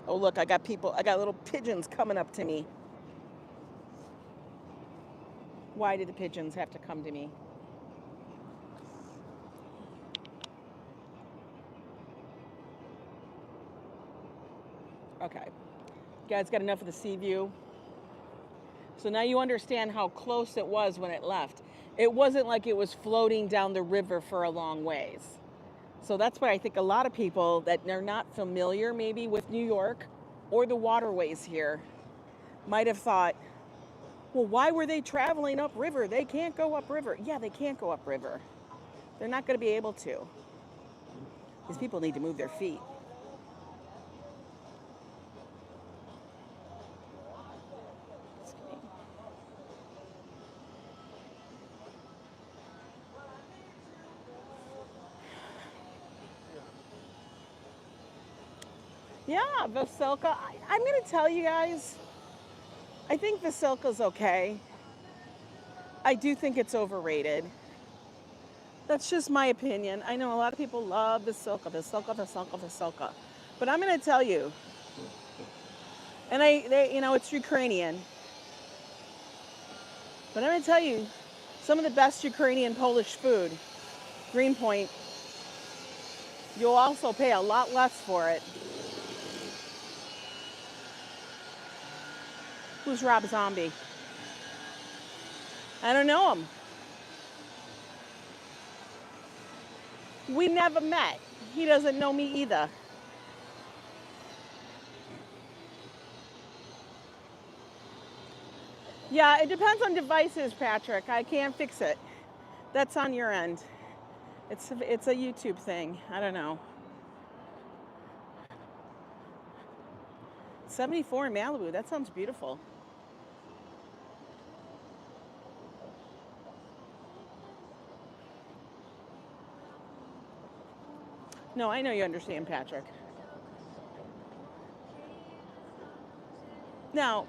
Oh, look, I got little pigeons coming up to me. Why did the pigeons have to come to me? Okay. You guys got enough of the sea view? So now you understand how close it was when it left. It wasn't like it was floating down the river for a long ways. So that's why I think a lot of people that are not familiar maybe with New York or the waterways here might have thought, well, why were they traveling upriver? They can't go upriver. Yeah, they can't go upriver. They're not going to be able to. These people need to move their feet. Yeah, Vasilka. I'm going to tell you guys, I think Vasilka's okay. I do think it's overrated. That's just my opinion. I know a lot of people love Vasilka. But I'm going to tell you, and it's Ukrainian. But I'm going to tell you, some of the best Ukrainian Polish food, Greenpoint, you'll also pay a lot less for it. Who's Rob Zombie? I don't know him. We never met. He doesn't know me either. Yeah, it depends on devices, Patrick. I can't fix it. That's on your end. It's a YouTube thing. I don't know. 74 in Malibu. That sounds beautiful. No, I know you understand, Patrick. Now,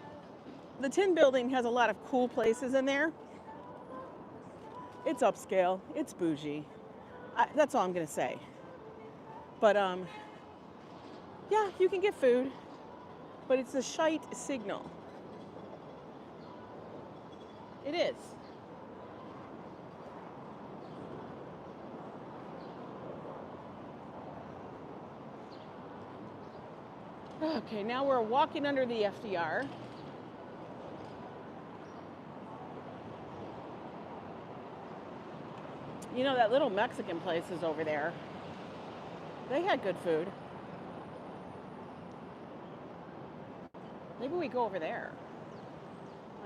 the Tin Building has a lot of cool places in there. It's upscale. It's bougie. That's all I'm gonna say. But yeah, you can get food, but it's a shite signal. It is. Okay, now we're walking under the FDR. You know, that little Mexican place is over there. They had good food. Maybe we go over there.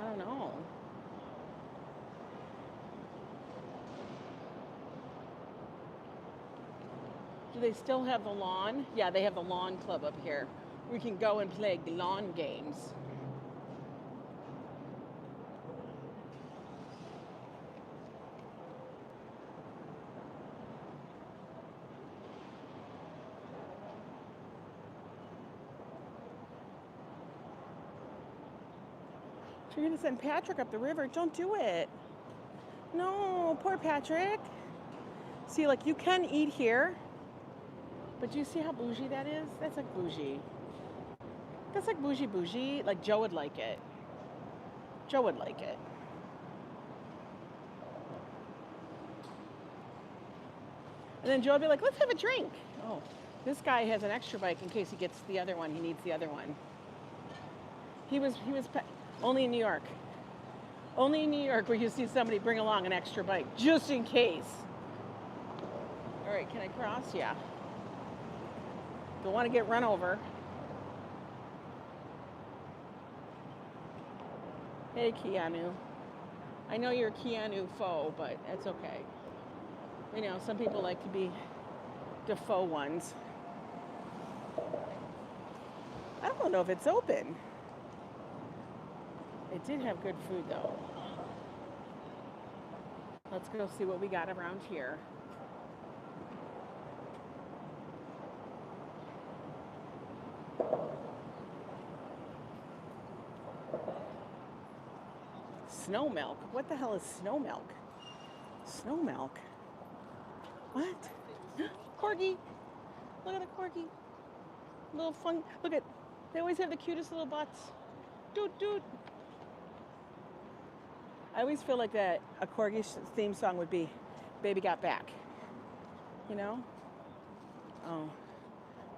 I don't know. Do they still have the lawn? Yeah, they have the lawn club up here. We can go and play lawn games. You're gonna send Patrick up the river. Don't do it. No, poor Patrick. See, like, you can eat here, but do you see how bougie that is? That's like bougie. That's like bougie. Like, Joe would like it. Joe would like it. And then Joe would be like, let's have a drink. Oh, this guy has an extra bike in case he gets the other one. He needs the other one. He was only in New York. Only in New York where you see somebody bring along an extra bike, just in case. All right, can I cross? Yeah. Don't want to get run over. Hey, Keanu. I know you're a Keanu foe, but that's okay. You know, some people like to be the faux ones. I don't know if it's open. It did have good food, though. Let's go see what we got around here. Snow milk? What the hell is snow milk? Snow milk? What? Corgi. Look at the corgi. Little fun. Look at, they always have the cutest little butts. Doot. I always feel like that a corgi theme song would be Baby Got Back. You know? Oh.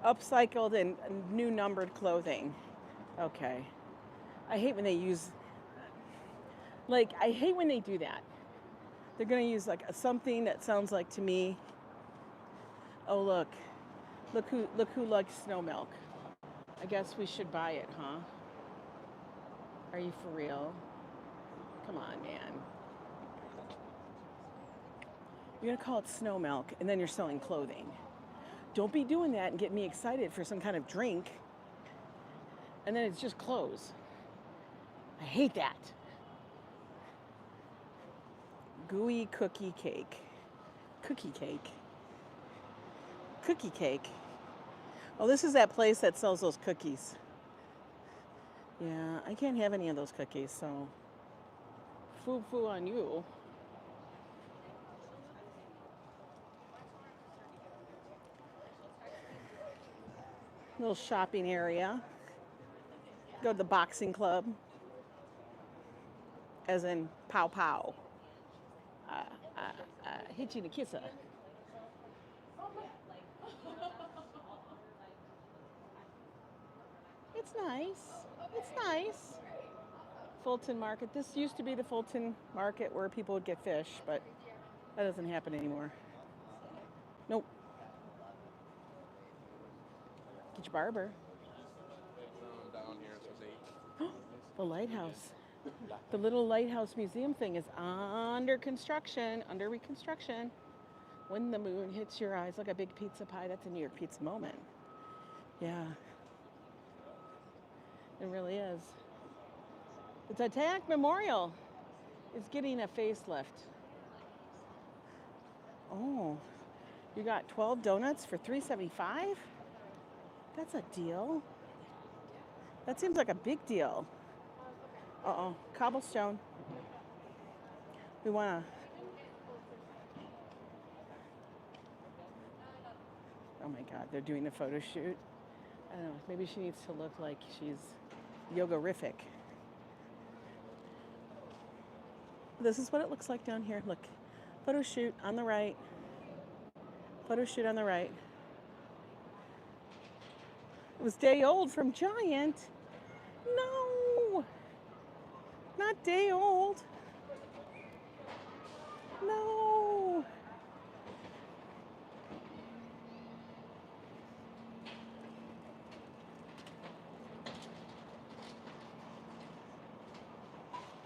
Upcycled and new numbered clothing. Okay. I hate when they use, like, I hate when they do that. They're going to use, like, something that sounds like, to me, oh, look who likes snow milk. I guess we should buy it, huh? Are you for real? Come on, man. You're gonna call it snow milk, and then you're selling clothing. Don't be doing that and get me excited for some kind of drink, and then it's just clothes. I hate that. Gooey cookie cake. Cookie cake. Cookie cake. Oh, this is that place that sells those cookies. Yeah, I can't have any of those cookies, so foo on you. Little shopping area. Go to the boxing club. As in pow pow. Hit you in the kisser. It's nice. It's nice. Fulton Market. This used to be the Fulton Market where people would get fish, but that doesn't happen anymore. Nope. Get your barber. Down here, so The lighthouse. The little lighthouse museum thing is under construction, under reconstruction. When the moon hits your eyes like a big pizza pie. That's a New York pizza moment. Yeah. It really is. The Titanic Memorial is getting a facelift. Oh, You got 12 donuts for $3.75? That's a deal. That seems like a big deal. Uh-oh, cobblestone. We want to... Oh my God, they're doing a photo shoot. I don't know, maybe she needs to look like she's yoga-rific. This is what it looks like down here. Look, photo shoot on the right. Photo shoot on the right. It was day old from Giant. No, not day old. No.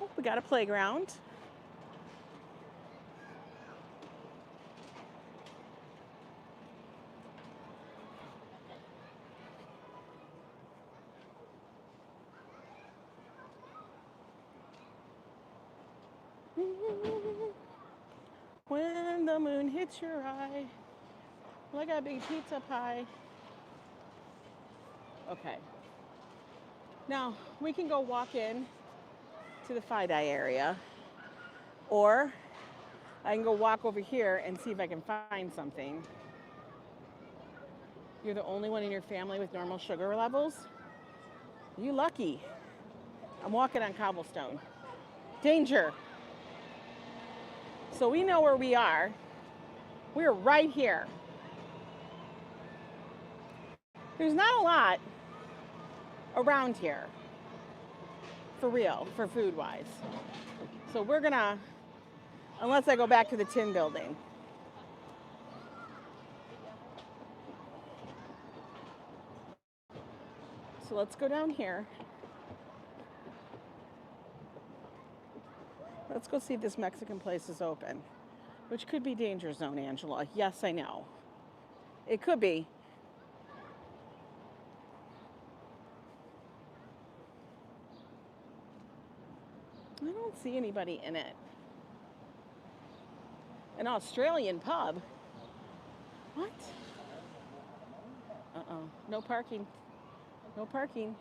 Oh, we got a playground. When the moon hits your eye, like a big pizza pie. Okay. Now, we can go walk in to the Fi-Dye area, or I can go walk over here and see if I can find something. You're the only one in your family with normal sugar levels? You lucky. I'm walking on cobblestone. Danger. So we know where we are. We're right here. There's not a lot around here, for real, for food-wise. So we're gonna, unless I go back to the tin building. So let's go down here. Let's go see if this Mexican place is open, which could be danger zone, Angela. Yes, I know. It could be. I don't see anybody in it. An Australian pub? What? Uh-oh. No parking. No parking.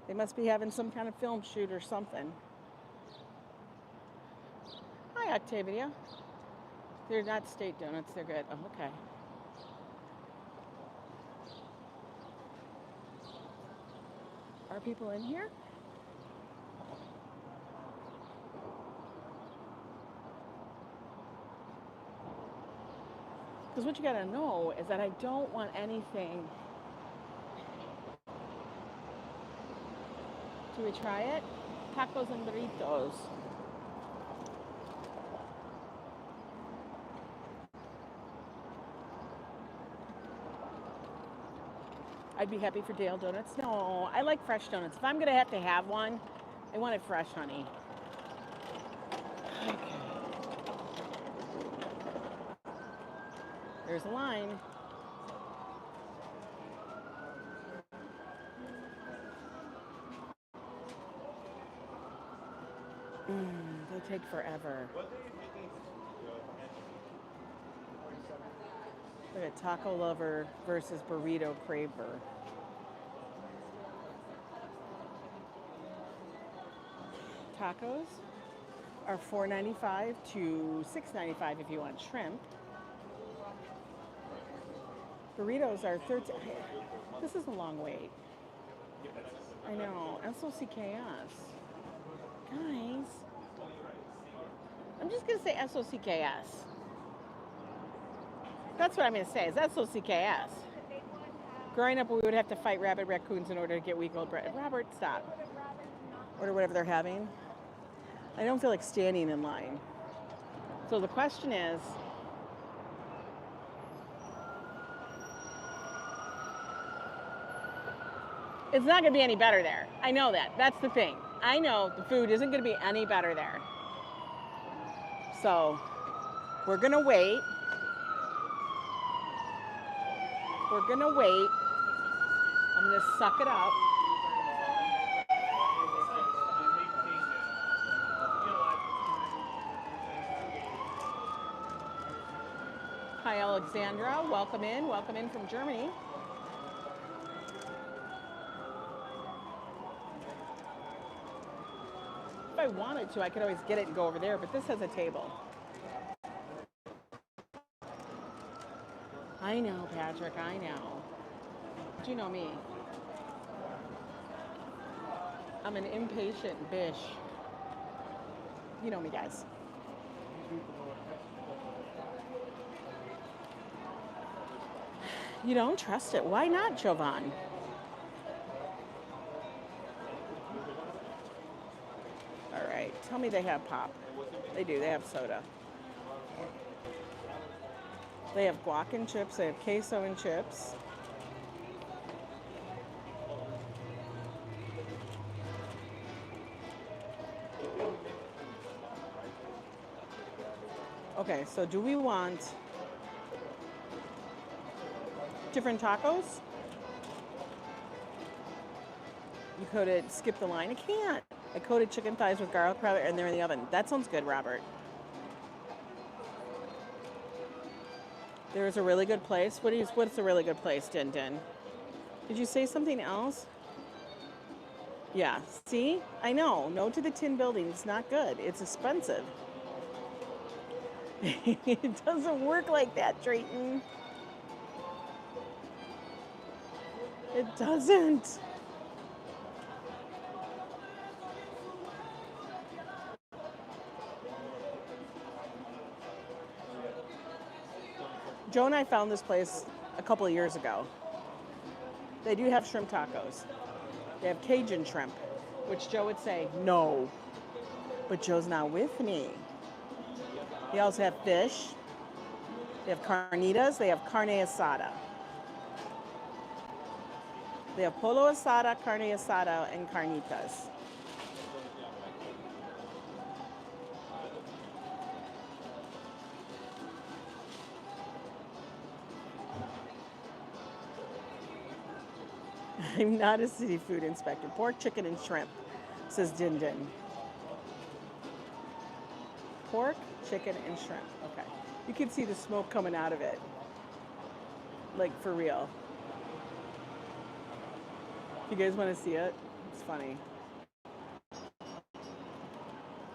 They must be having some kind of film shoot or something. Hi, Octavia. They're not state donuts. They're good. Oh, okay. Are people in here? Because what you gotta know is that I don't want anything. Do we try it? Tacos and burritos. I'd be happy for Dale donuts. No, I like fresh donuts. If I'm gonna have to have one, I want it fresh, honey. Okay. There's a line. They take forever. Look at taco lover versus burrito craver. Tacos are $4.95 to $6.95 if you want shrimp. Burritos are $13. This is a long wait. I know. SOCKS. Guys. I'm just going to say SOCKS. That's what I'm going to say, is SOCKS. Growing up, we would have to fight rabid raccoons in order to get week-old bread. Robert, stop. Order whatever they're having. I don't feel like standing in line. So the question is, it's not going to be any better there. I know that. That's the thing. I know the food isn't going to be any better there. So we're going to wait. We're going to wait. I'm going to suck it up. Hi, Alexandra. Welcome in from Germany. If I wanted to, I could always get it and go over there, but this has a table. I know, Patrick, I know. But you know me. I'm an impatient bish. You know me, guys. You don't trust it. Why not, Jovan? All right. Tell me they have pop. They do. They have soda. They have guac and chips. They have queso and chips. Okay, so do we want different tacos? You coated, skip the line. I can't. I coated chicken thighs with garlic powder and they're in the oven. That sounds good, Robert. There's a really good place. What's a really good place, Din Din? Did you say something else? Yeah, see? I know. No to the tin building. It's not good. It's expensive. It doesn't work like that, Drayton. It doesn't. Joe and I found this place a couple of years ago. They do have shrimp tacos. They have Cajun shrimp, which Joe would say, no. But Joe's not with me. They also have fish. They have carnitas. They have carne asada. They have polo asada, carne asada, and carnitas. I'm not a city food inspector. Pork, chicken, and shrimp, says Din Din. Pork, chicken, and shrimp. Okay. You can see the smoke coming out of it. Like, for real. You guys want to see it? It's funny.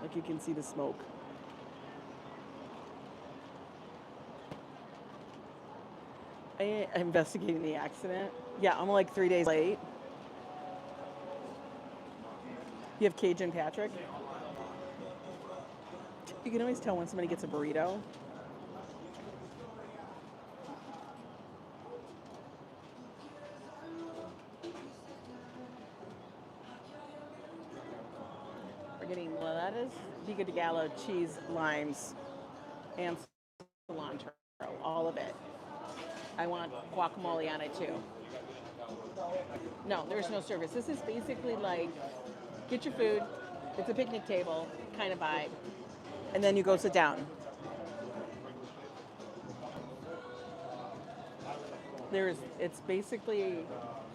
Like, you can see the smoke. I'm investigating the accident. Yeah, I'm like 3 days late. You have Cajun Patrick? You can always tell when somebody gets a burrito. We're getting lettuce, pico de gallo, cheese, limes, and cilantro. All of it. I want guacamole on it too. No, there's no service. This is basically like, get your food, it's a picnic table kind of vibe, and then you go sit down. It's basically,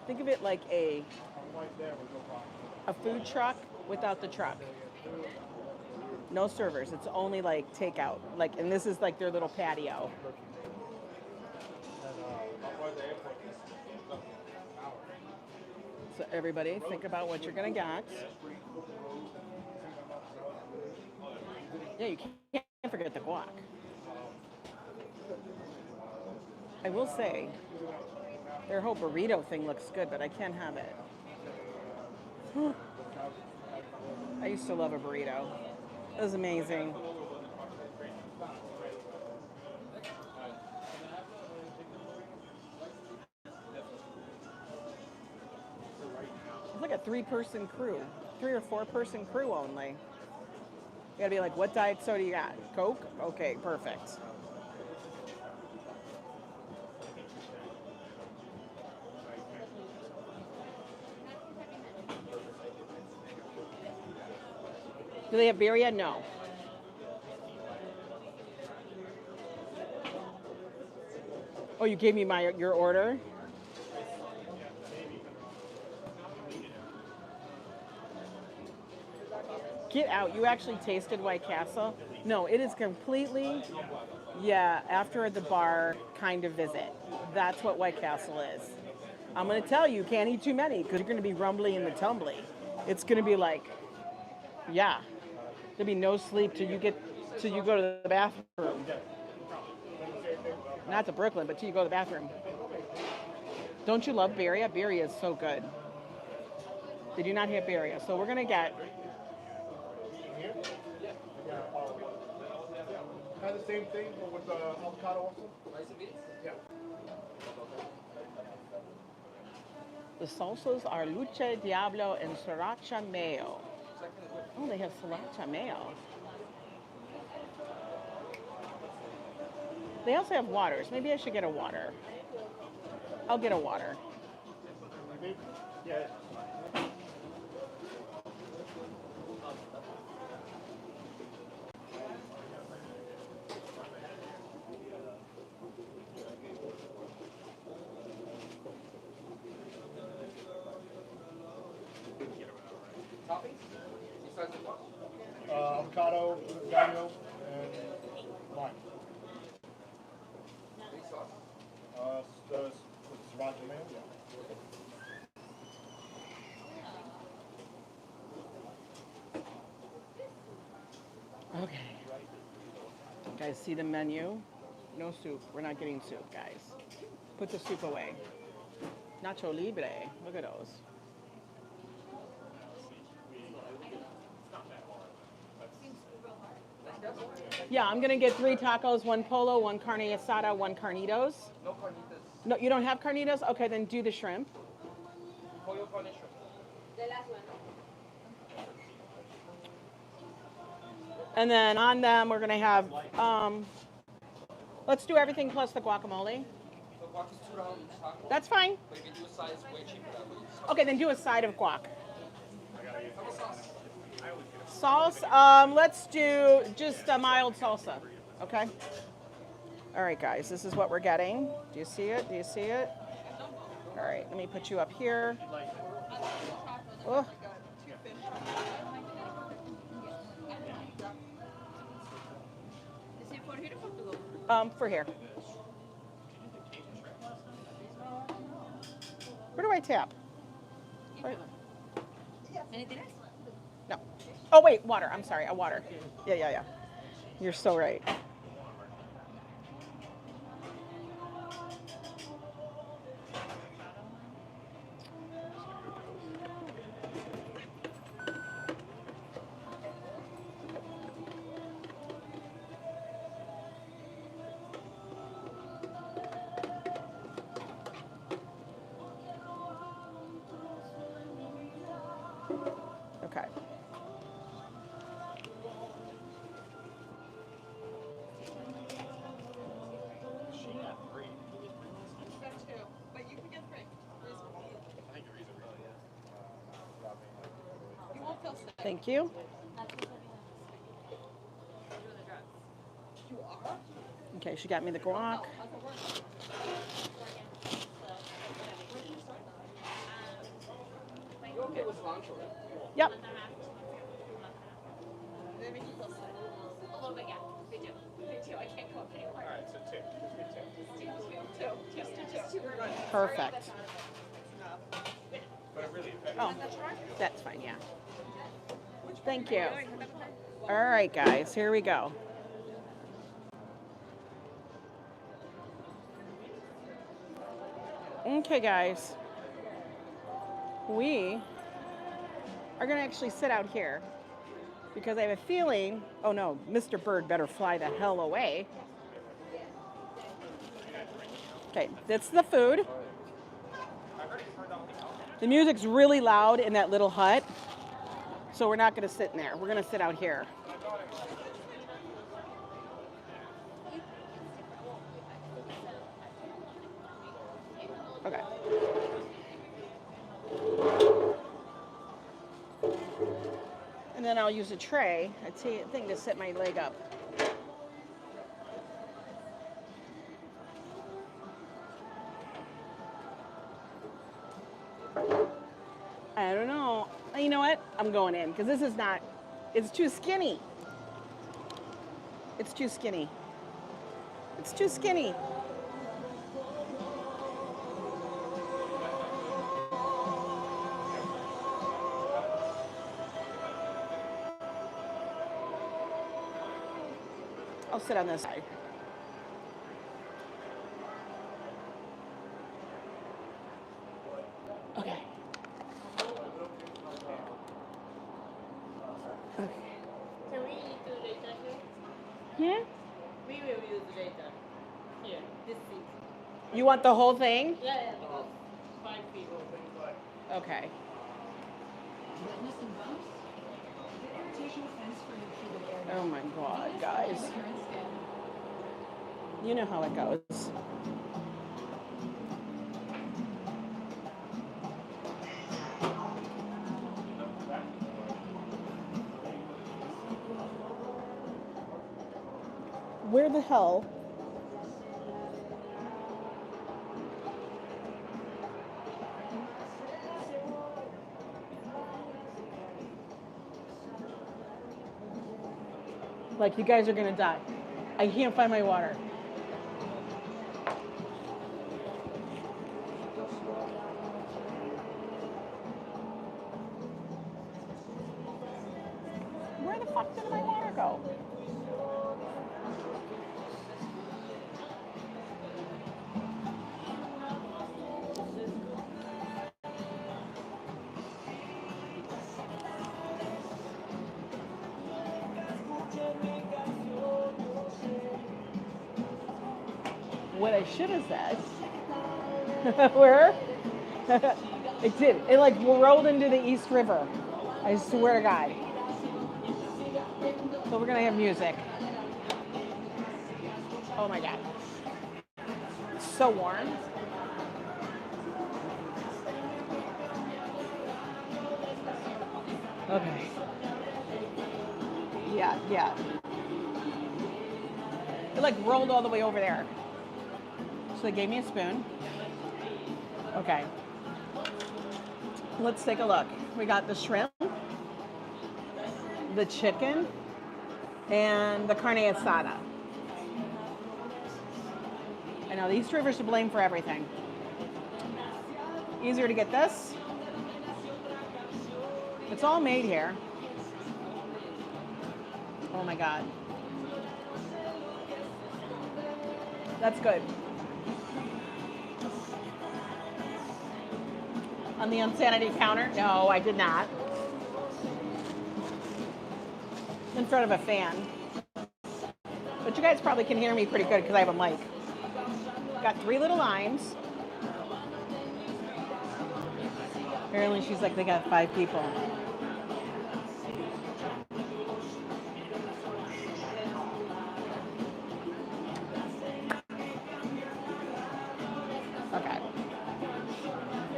think of it like a food truck without the truck. No servers, it's only like takeout. Like, and this is like their little patio. So everybody, think about what you're gonna get. Yeah, you can't forget the guac. I will say, their whole burrito thing looks good, but I can't have it. I used to love a burrito. It was amazing. It's like a 3-person crew. 3 or 4-person crew only. You gotta be like, what diet soda you got? Coke? Okay, perfect. Do they have beer yet? No. Oh, you gave me your order? Get out. You actually tasted White Castle? No, it is completely, yeah, after the bar kind of visit. That's what White Castle is. I'm going to tell you, can't eat too many because you're going to be rumbly in the tumbly. It's going to be like, yeah, there'll be no sleep till you go to the bathroom. Not to Brooklyn, but till you go to the bathroom. Don't you love birria? Birria is so good. They do not have birria, so we're going to get... Kind of the same thing, but with avocado also? Yeah. The salsas are luce, diablo, and sriracha mayo. Oh, they have sriracha mayo. They also have waters. Maybe I should get a water. I'll get a water. Yeah. Avocado, gallo, and lime. The sriracha mayo, yeah. Okay. Guys, see the menu? No soup. We're not getting soup, guys. Put the soup away. Nacho Libre. Look at those. Yeah, I'm going to get 3 tacos, 1 polo, 1 carne asada, 1 carnitos. No carnitas. No, you don't have carnitos? Okay, then do the shrimp. Pollo con shrimp. The last one. And then on them, we're going to have, let's do everything plus the guacamole. The guac is $2 each taco. That's fine. But you can do a size way cheaper that way. Okay, then do a side of guac. Have a sauce. Sauce, let's do just a mild salsa, okay? All right, guys, this is what we're getting. Do you see it? Do you see it? All right, let me put you up here. Oh. Is it for here or for to go? For here. Where do I tap? Right. Anything else? No. Oh, wait, water. I'm sorry, a water. Yeah. You're so right. Okay. Thank you. Okay, she got me the guac. You okay with cilantro, right? Yep. A little bit, yeah. Me too. Me too. I can't cook anymore. All right, so two. Just two. Perfect. But it really Oh, that's fine, yeah. Thank you. All right, guys, here we go. Okay, guys. We are going to actually sit out here because I have a feeling, oh no, Mr. Bird better fly the hell away. Okay, that's the food. The music's really loud in that little hut, so we're not going to sit in there. We're going to sit out here. Okay. And then I'll use a tray, a thing to set my leg up. I don't know. You know what? I'm going in because this is not It's too skinny. It's too skinny. It's too skinny. I'll sit on this side. Okay. Okay. Can we do later here? Hmm? We will use later. Here, this seat. You want the whole thing? Yeah, because 5 people. Okay. Oh my God, guys. You know how it goes. Where the hell? Like, you guys are gonna die. I can't find my water. Where the fuck did my water go? What I should have said. Where? It did. It like rolled into the East River. I swear to God. So we're gonna have music. Oh my God. It's so warm. Okay. Yeah. It like rolled all the way over there. So they gave me a spoon. Okay. Let's take a look. We got the shrimp, the chicken, and the carne asada. I know, the East River's to blame for everything. Easier to get this. It's all made here. Oh my God. That's good. On the Insanity counter? No, I did not. In front of a fan. But you guys probably can hear me pretty good because I have a mic. Got 3 little limes. Apparently she's like, they got 5 people. Okay.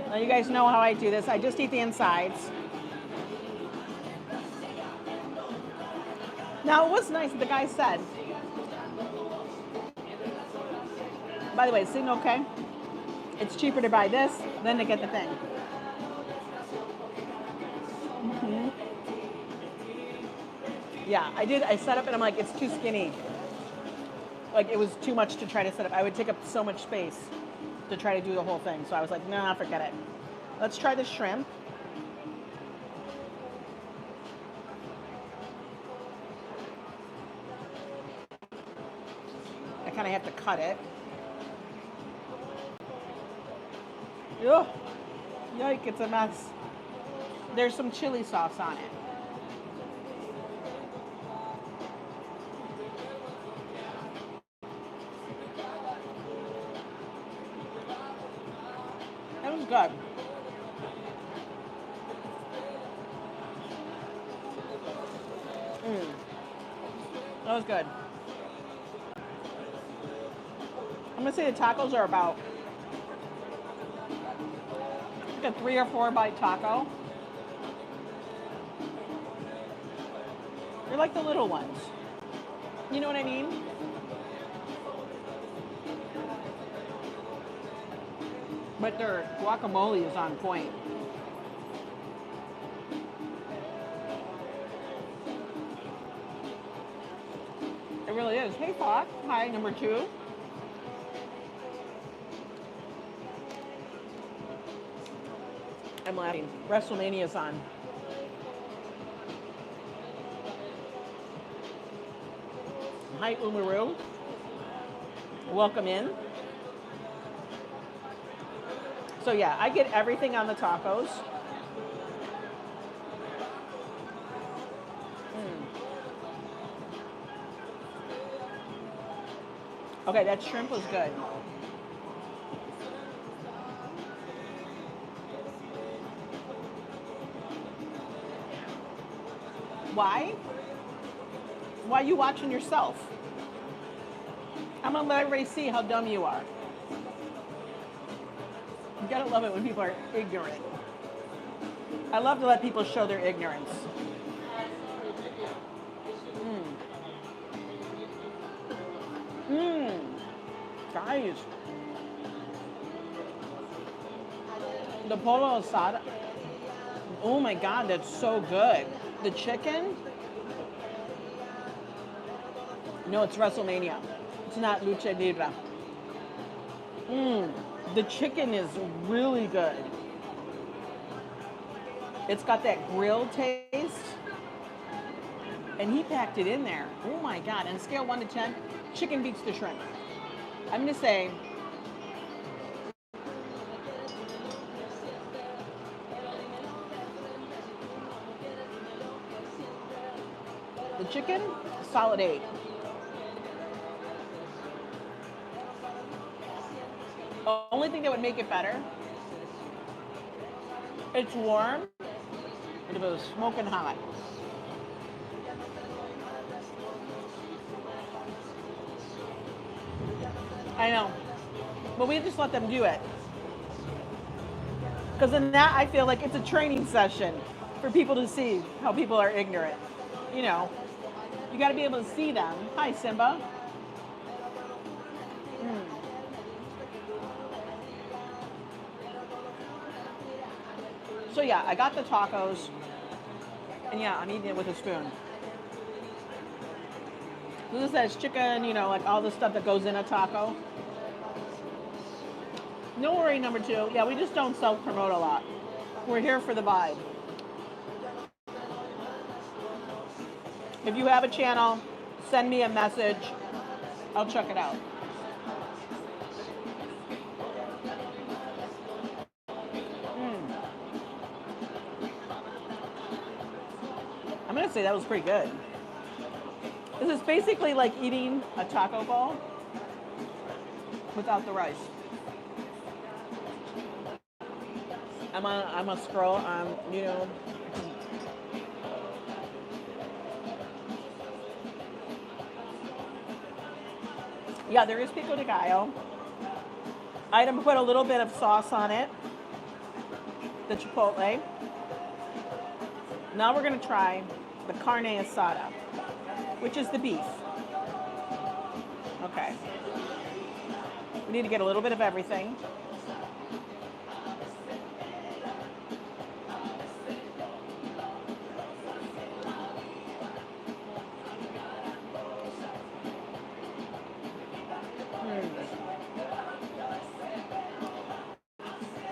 Now you guys know how I do this. I just eat the insides. Now it was nice that the guy said, by the way, is the signal okay? It's cheaper to buy this than to get the thing. Mm-hmm. Yeah, I set up and I'm like, it's too skinny. Like it was too much to try to set up. I would take up so much space to try to do the whole thing. So I was like, nah, forget it. Let's try the shrimp. I kind of have to cut it. Ugh. Yike, it's a mess. There's some chili sauce on it. That was good. That was good. I'm gonna say the tacos are about like a 3 or 4 bite taco. They're like the little ones. You know what I mean? But their guacamole is on point. really is. Hey, Fox. Hi, number 2. I'm laughing. WrestleMania's on. Hi, Umaru. Welcome in. So yeah, I get everything on the tacos. Okay, that shrimp was good. Why? Why are you watching yourself? I'm gonna let everybody see how dumb you are. You gotta love it when people are ignorant. I love to let people show their ignorance. Guys. The polo asada. Oh my God, that's so good. The chicken. No, it's WrestleMania. It's not Lucha Libre. The chicken is really good. It's got that grill taste. And he packed it in there. Oh my God. On a scale 1 to 10, chicken beats the shrimp. I'm going to say the chicken, solid 8. The only thing that would make it better, it's warm, and if it was smoking hot. I know, but we just let them do it. Because in that, I feel like it's a training session for people to see how people are ignorant. You know, you got to be able to see them. Hi, Simba. So yeah, I got the tacos, and yeah, I'm eating it with a spoon. This says chicken, you know, like all the stuff that goes in a taco. No worry, number 2. Yeah, we just don't self-promote a lot. We're here for the vibe. If you have a channel, send me a message. I'll check it out. I'm going to say that was pretty good. This is basically like eating a taco ball without the rice. I'm a scroll on, you know. Yeah, there is pico de gallo. I'm going to put a little bit of sauce on it. The chipotle. Now we're going to try the carne asada, which is the beef. Okay. We need to get a little bit of everything.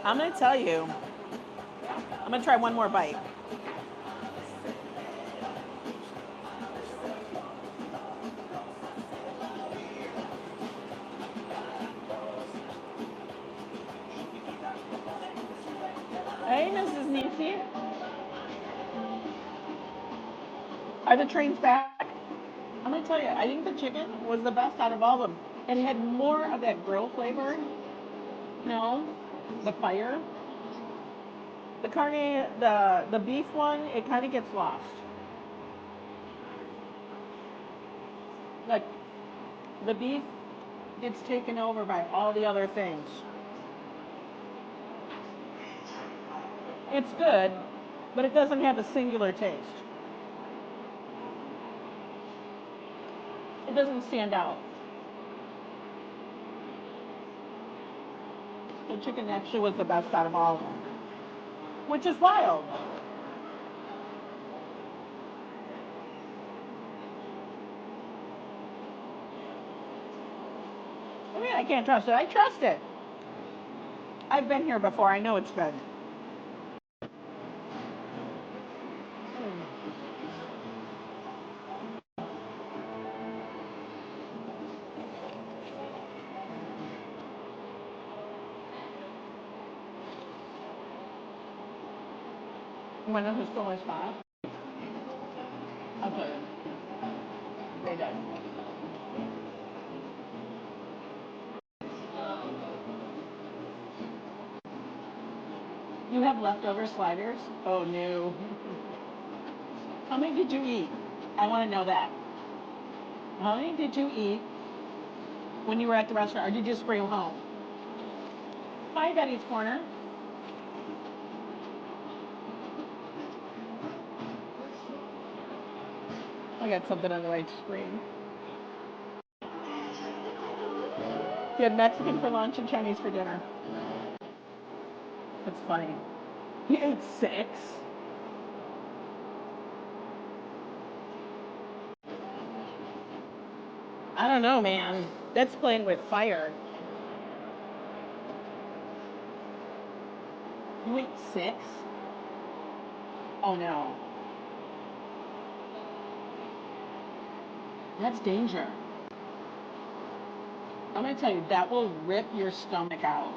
I'm going to tell you, I'm going to try one more bite. Hey, Mrs. Nisi. Are the trains back? I'm going to tell you, I think the chicken was the best out of all of them. And it had more of that grill flavor. No, the fire. The carne, the beef one, it kind of gets lost. Like, the beef gets taken over by all the other things. It's good, but it doesn't have a singular taste. It doesn't stand out. The chicken actually was the best out of all of them, which is wild. I mean, I can't trust it. I trust it. I've been here before. I know it's good. When this is still my spot, I'll tell you. They did. You have leftover sliders? Oh, no. How many did you eat? I want to know that. How many did you eat when you were at the restaurant, or did you just bring them home? Hi, Betty's Corner. I got something on the right screen. You had Mexican for lunch and Chinese for dinner. That's funny. You ate 6? I don't know, man. That's playing with fire. You ate 6? Oh no. That's danger. I'm gonna tell you, that will rip your stomach out.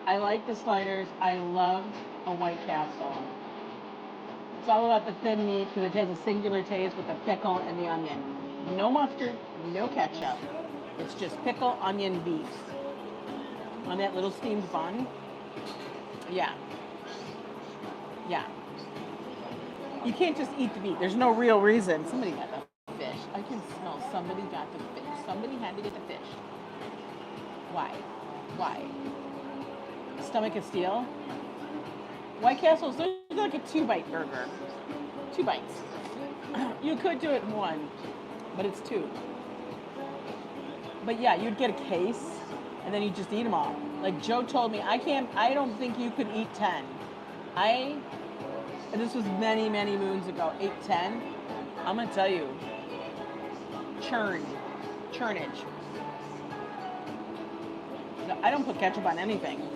I like the sliders. I love a White Castle. It's all about the thin meat because it has a singular taste with the pickle and the onion. No mustard, no ketchup. It's just pickle, onion, beef. On that little steamed bun. Yeah. Yeah. You can't just eat the meat. There's no real reason. Somebody got the fish. I can smell somebody got the fish. Somebody had to get the fish. Why? Why? Stomach of steel? White Castle's like a 2-bite burger. 2 bites. You could do it in 1, but it's 2. But yeah, you'd get a case, and then you just eat them all. Like Joe told me, I don't think you could eat 10. And this was many, many moons ago, 8, 10. I'm gonna tell you, churnage. No, I don't put ketchup on anything.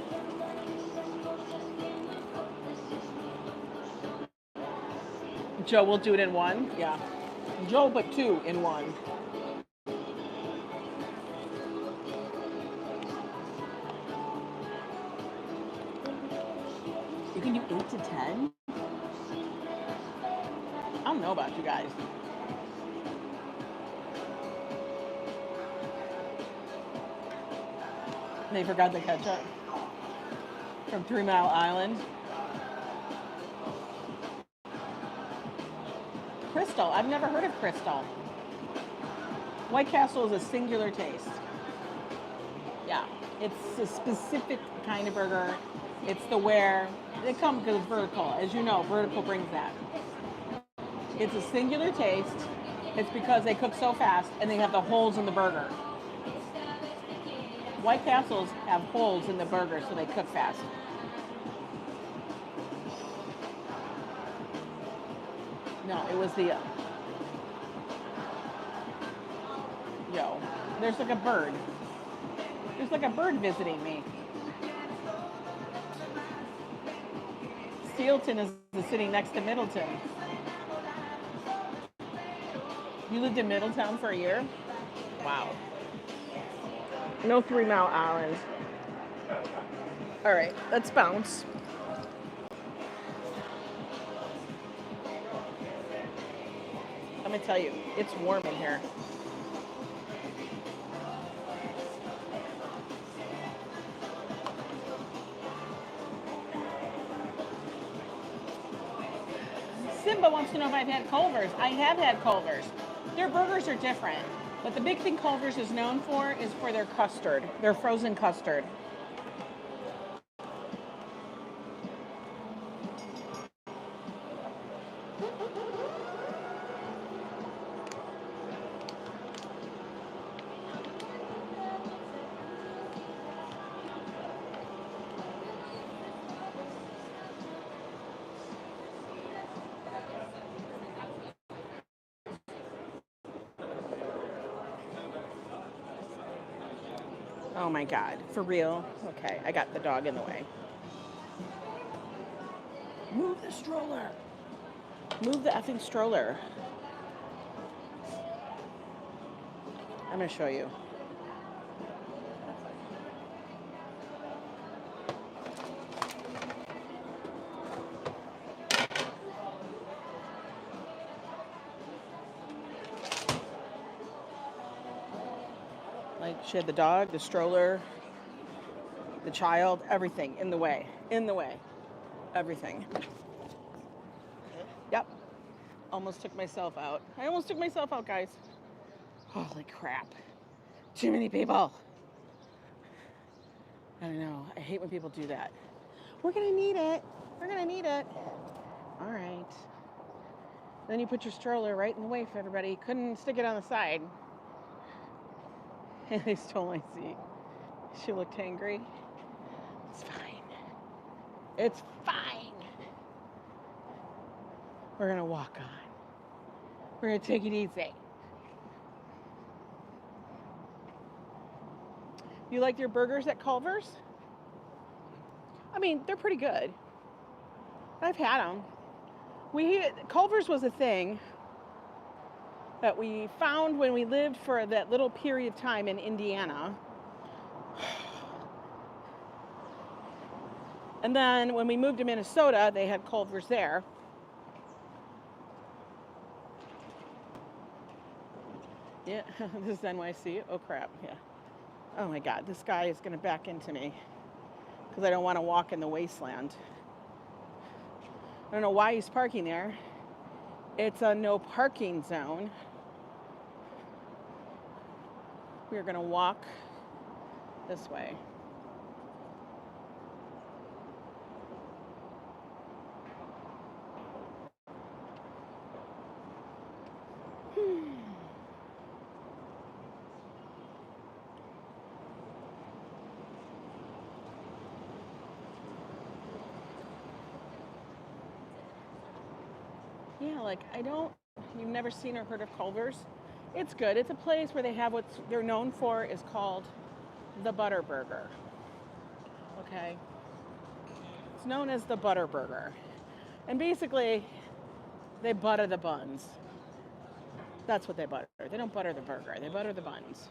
Joe will do it in 1. Yeah. Joe put 2 in 1. You can do 8 to 10? I don't know about you guys. They forgot the ketchup from 3 Mile Island. Crystal. I've never heard of Crystal. White Castle is a singular taste. Yeah. It's a specific kind of burger. It's the where they come because it's vertical. As you know, vertical brings that. It's a singular taste. It's because they cook so fast and they have the holes in the burger. White Castles have holes in the burger so they cook fast. No, it was the... Yo, there's like a bird. There's like a bird visiting me. Steelton is sitting next to Middleton. You lived in Middletown for a year? Wow. No 3 Mile Island. All right, let's bounce. I'm gonna tell you, it's warm in here. Simba wants to know if I've had Culver's. I have had Culver's. Their burgers are different, but the big thing Culver's is known for is for their custard, their frozen custard. Oh my God, for real? Okay, I got the dog in the way. Move the stroller. Move the effing stroller. I'm gonna show you. Like, she had the dog, the stroller, the child, everything in the way. In the way. Everything. Yep. Almost took myself out. I almost took myself out, guys. Holy crap. Too many people. I don't know. I hate when people do that. We're going to need it. We're going to need it. All right. Then you put your stroller right in the way for everybody. You couldn't stick it on the side. And they stole my seat. She looked angry. It's fine. It's fine. We're going to walk on. We're going to take it easy. You like your burgers at Culver's? I mean, they're pretty good. I've had them. Culver's was a thing that we found when we lived for that little period of time in Indiana. And then when we moved to Minnesota, they had Culver's there. Yeah, this is NYC. Oh crap, yeah. Oh my God, this guy is gonna back into me because I don't want to walk in the wasteland. I don't know why he's parking there. It's a no parking zone. We're gonna walk this way. Yeah, like you've never seen or heard of Culver's? It's good. It's a place where they have what they're known for is called the Butter Burger. Okay? It's known as the Butter Burger. And basically, they butter the buns. That's what they butter. They don't butter the burger. They butter the buns.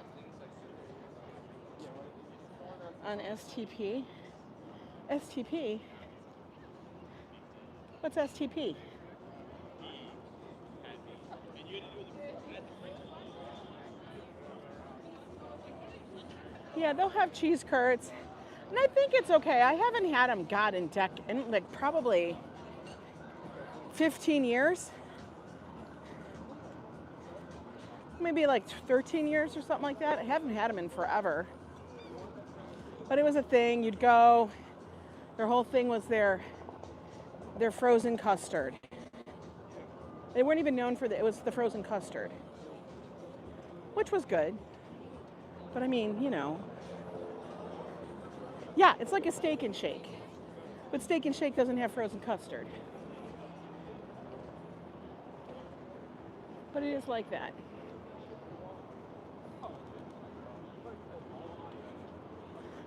On STP? STP? What's STP? Yeah, they'll have cheese curds. And I think it's okay. I haven't had them, God, in like probably 15 years. Maybe like 13 years or something like that. I haven't had them in forever. But it was a thing. You'd go, their whole thing was their frozen custard. They weren't even known for it was the frozen custard, which was good. But I mean, you know, yeah, it's like a Steak and Shake. But Steak and Shake doesn't have frozen custard. But it is like that.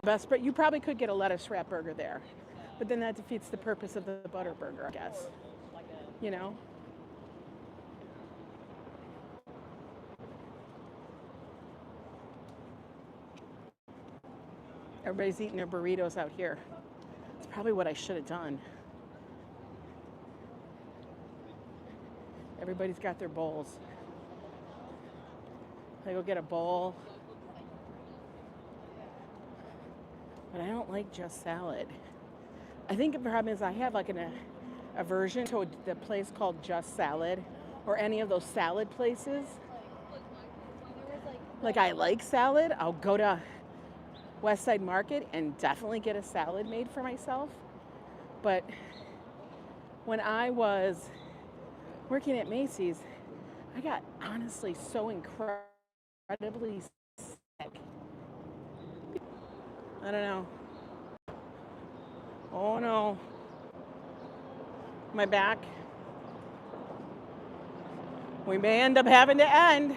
Best, but you probably could get a lettuce wrap burger there. But then that defeats the purpose of the butter burger, I guess. You know? Everybody's eating their burritos out here. It's probably what I should have done. Everybody's got their bowls. I go get a bowl. But I don't like just salad. I think the problem is I have like an aversion to the place called Just Salad or any of those salad places. Like I like salad. I'll go to West Side Market and definitely get a salad made for myself. But when I was working at Macy's, I got honestly so incredibly sick. I don't know. Oh no. My back. We may end up having to end.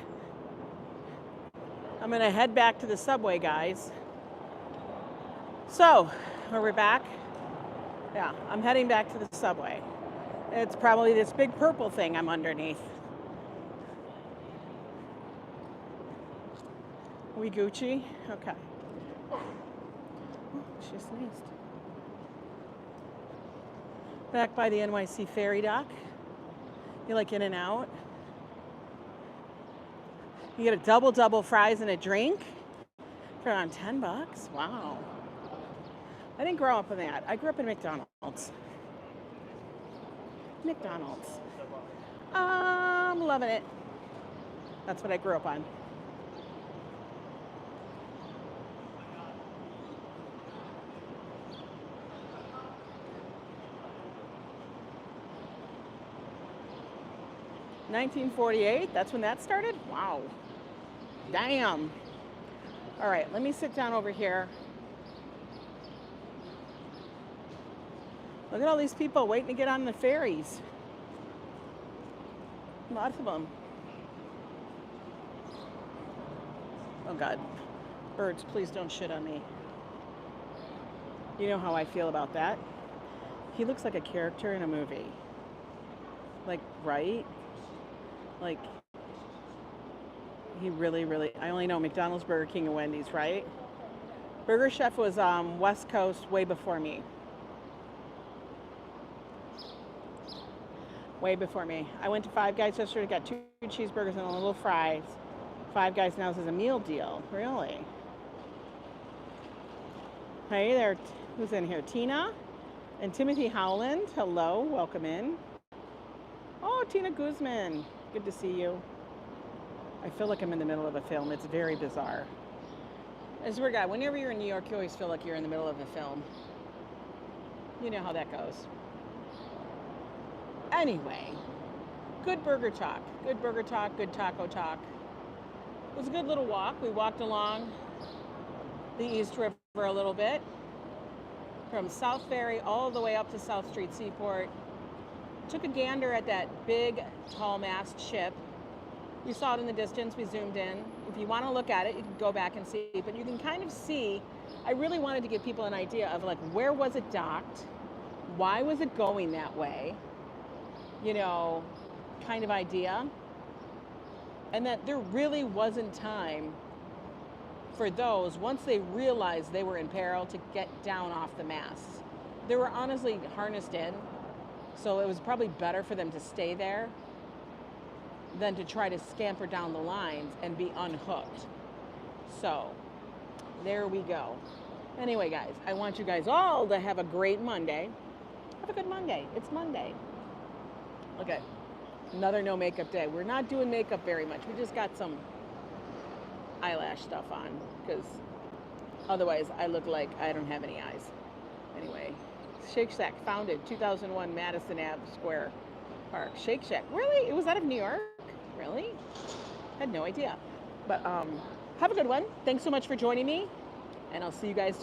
I'm gonna head back to the subway, guys. So, are we back? Yeah, I'm heading back to the subway. It's probably this big purple thing I'm underneath. We Gucci? Okay. Oh, she sneezed. Back by the NYC ferry dock. You like in and out? You get a double fries and a drink for around $10. Wow. I didn't grow up with that. I grew up in McDonald's. McDonald's. I'm loving it. That's what I grew up on. $1948, that's when that started? Wow. Damn. All right, let me sit down over here. Look at all these people waiting to get on the ferries. Lots of them. Oh God. Birds, please don't shit on me. You know how I feel about that. He looks like a character in a movie. Like, right? Like, he really, I only know McDonald's, Burger King, and Wendy's, right? Burger Chef was West Coast way before me. Way before me. I went to Five Guys yesterday, got 2 cheeseburgers and a little fries. Five Guys now is a meal deal. Really? Hey there, who's in here? Tina and Timothy Howland. Hello, welcome in. Oh, Tina Guzman. Good to see you. I feel like I'm in the middle of a film. It's very bizarre. I swear to God, whenever you're in New York, you always feel like you're in the middle of a film. You know how that goes. Anyway, good burger talk. Good burger talk, good taco talk. It was a good little walk. We walked along the East River a little bit. From South Ferry all the way up to South Street Seaport. Took a gander at that big, tall mast ship. You saw it in the distance, we zoomed in. If you want to look at it, you can go back and see, but you can kind of see, I really wanted to give people an idea of like, where was it docked? Why was it going that way? You know, kind of idea. And that there really wasn't time for those, once they realized they were in peril, to get down off the masts. They were honestly harnessed in, so it was probably better for them to stay there than to try to scamper down the lines and be unhooked. So, there we go. Anyway, guys, I want you guys all to have a great Monday. Have a good Monday. It's Monday. Okay, another no makeup day. We're not doing makeup very much. We just got some eyelash stuff on because otherwise I look like I don't have any eyes. Anyway, Shake Shack founded 2001 Madison Ave Square Park. Shake Shack, really? It was out of New York? Really? Had no idea. But have a good one. Thanks so much for joining me, and I'll see you guys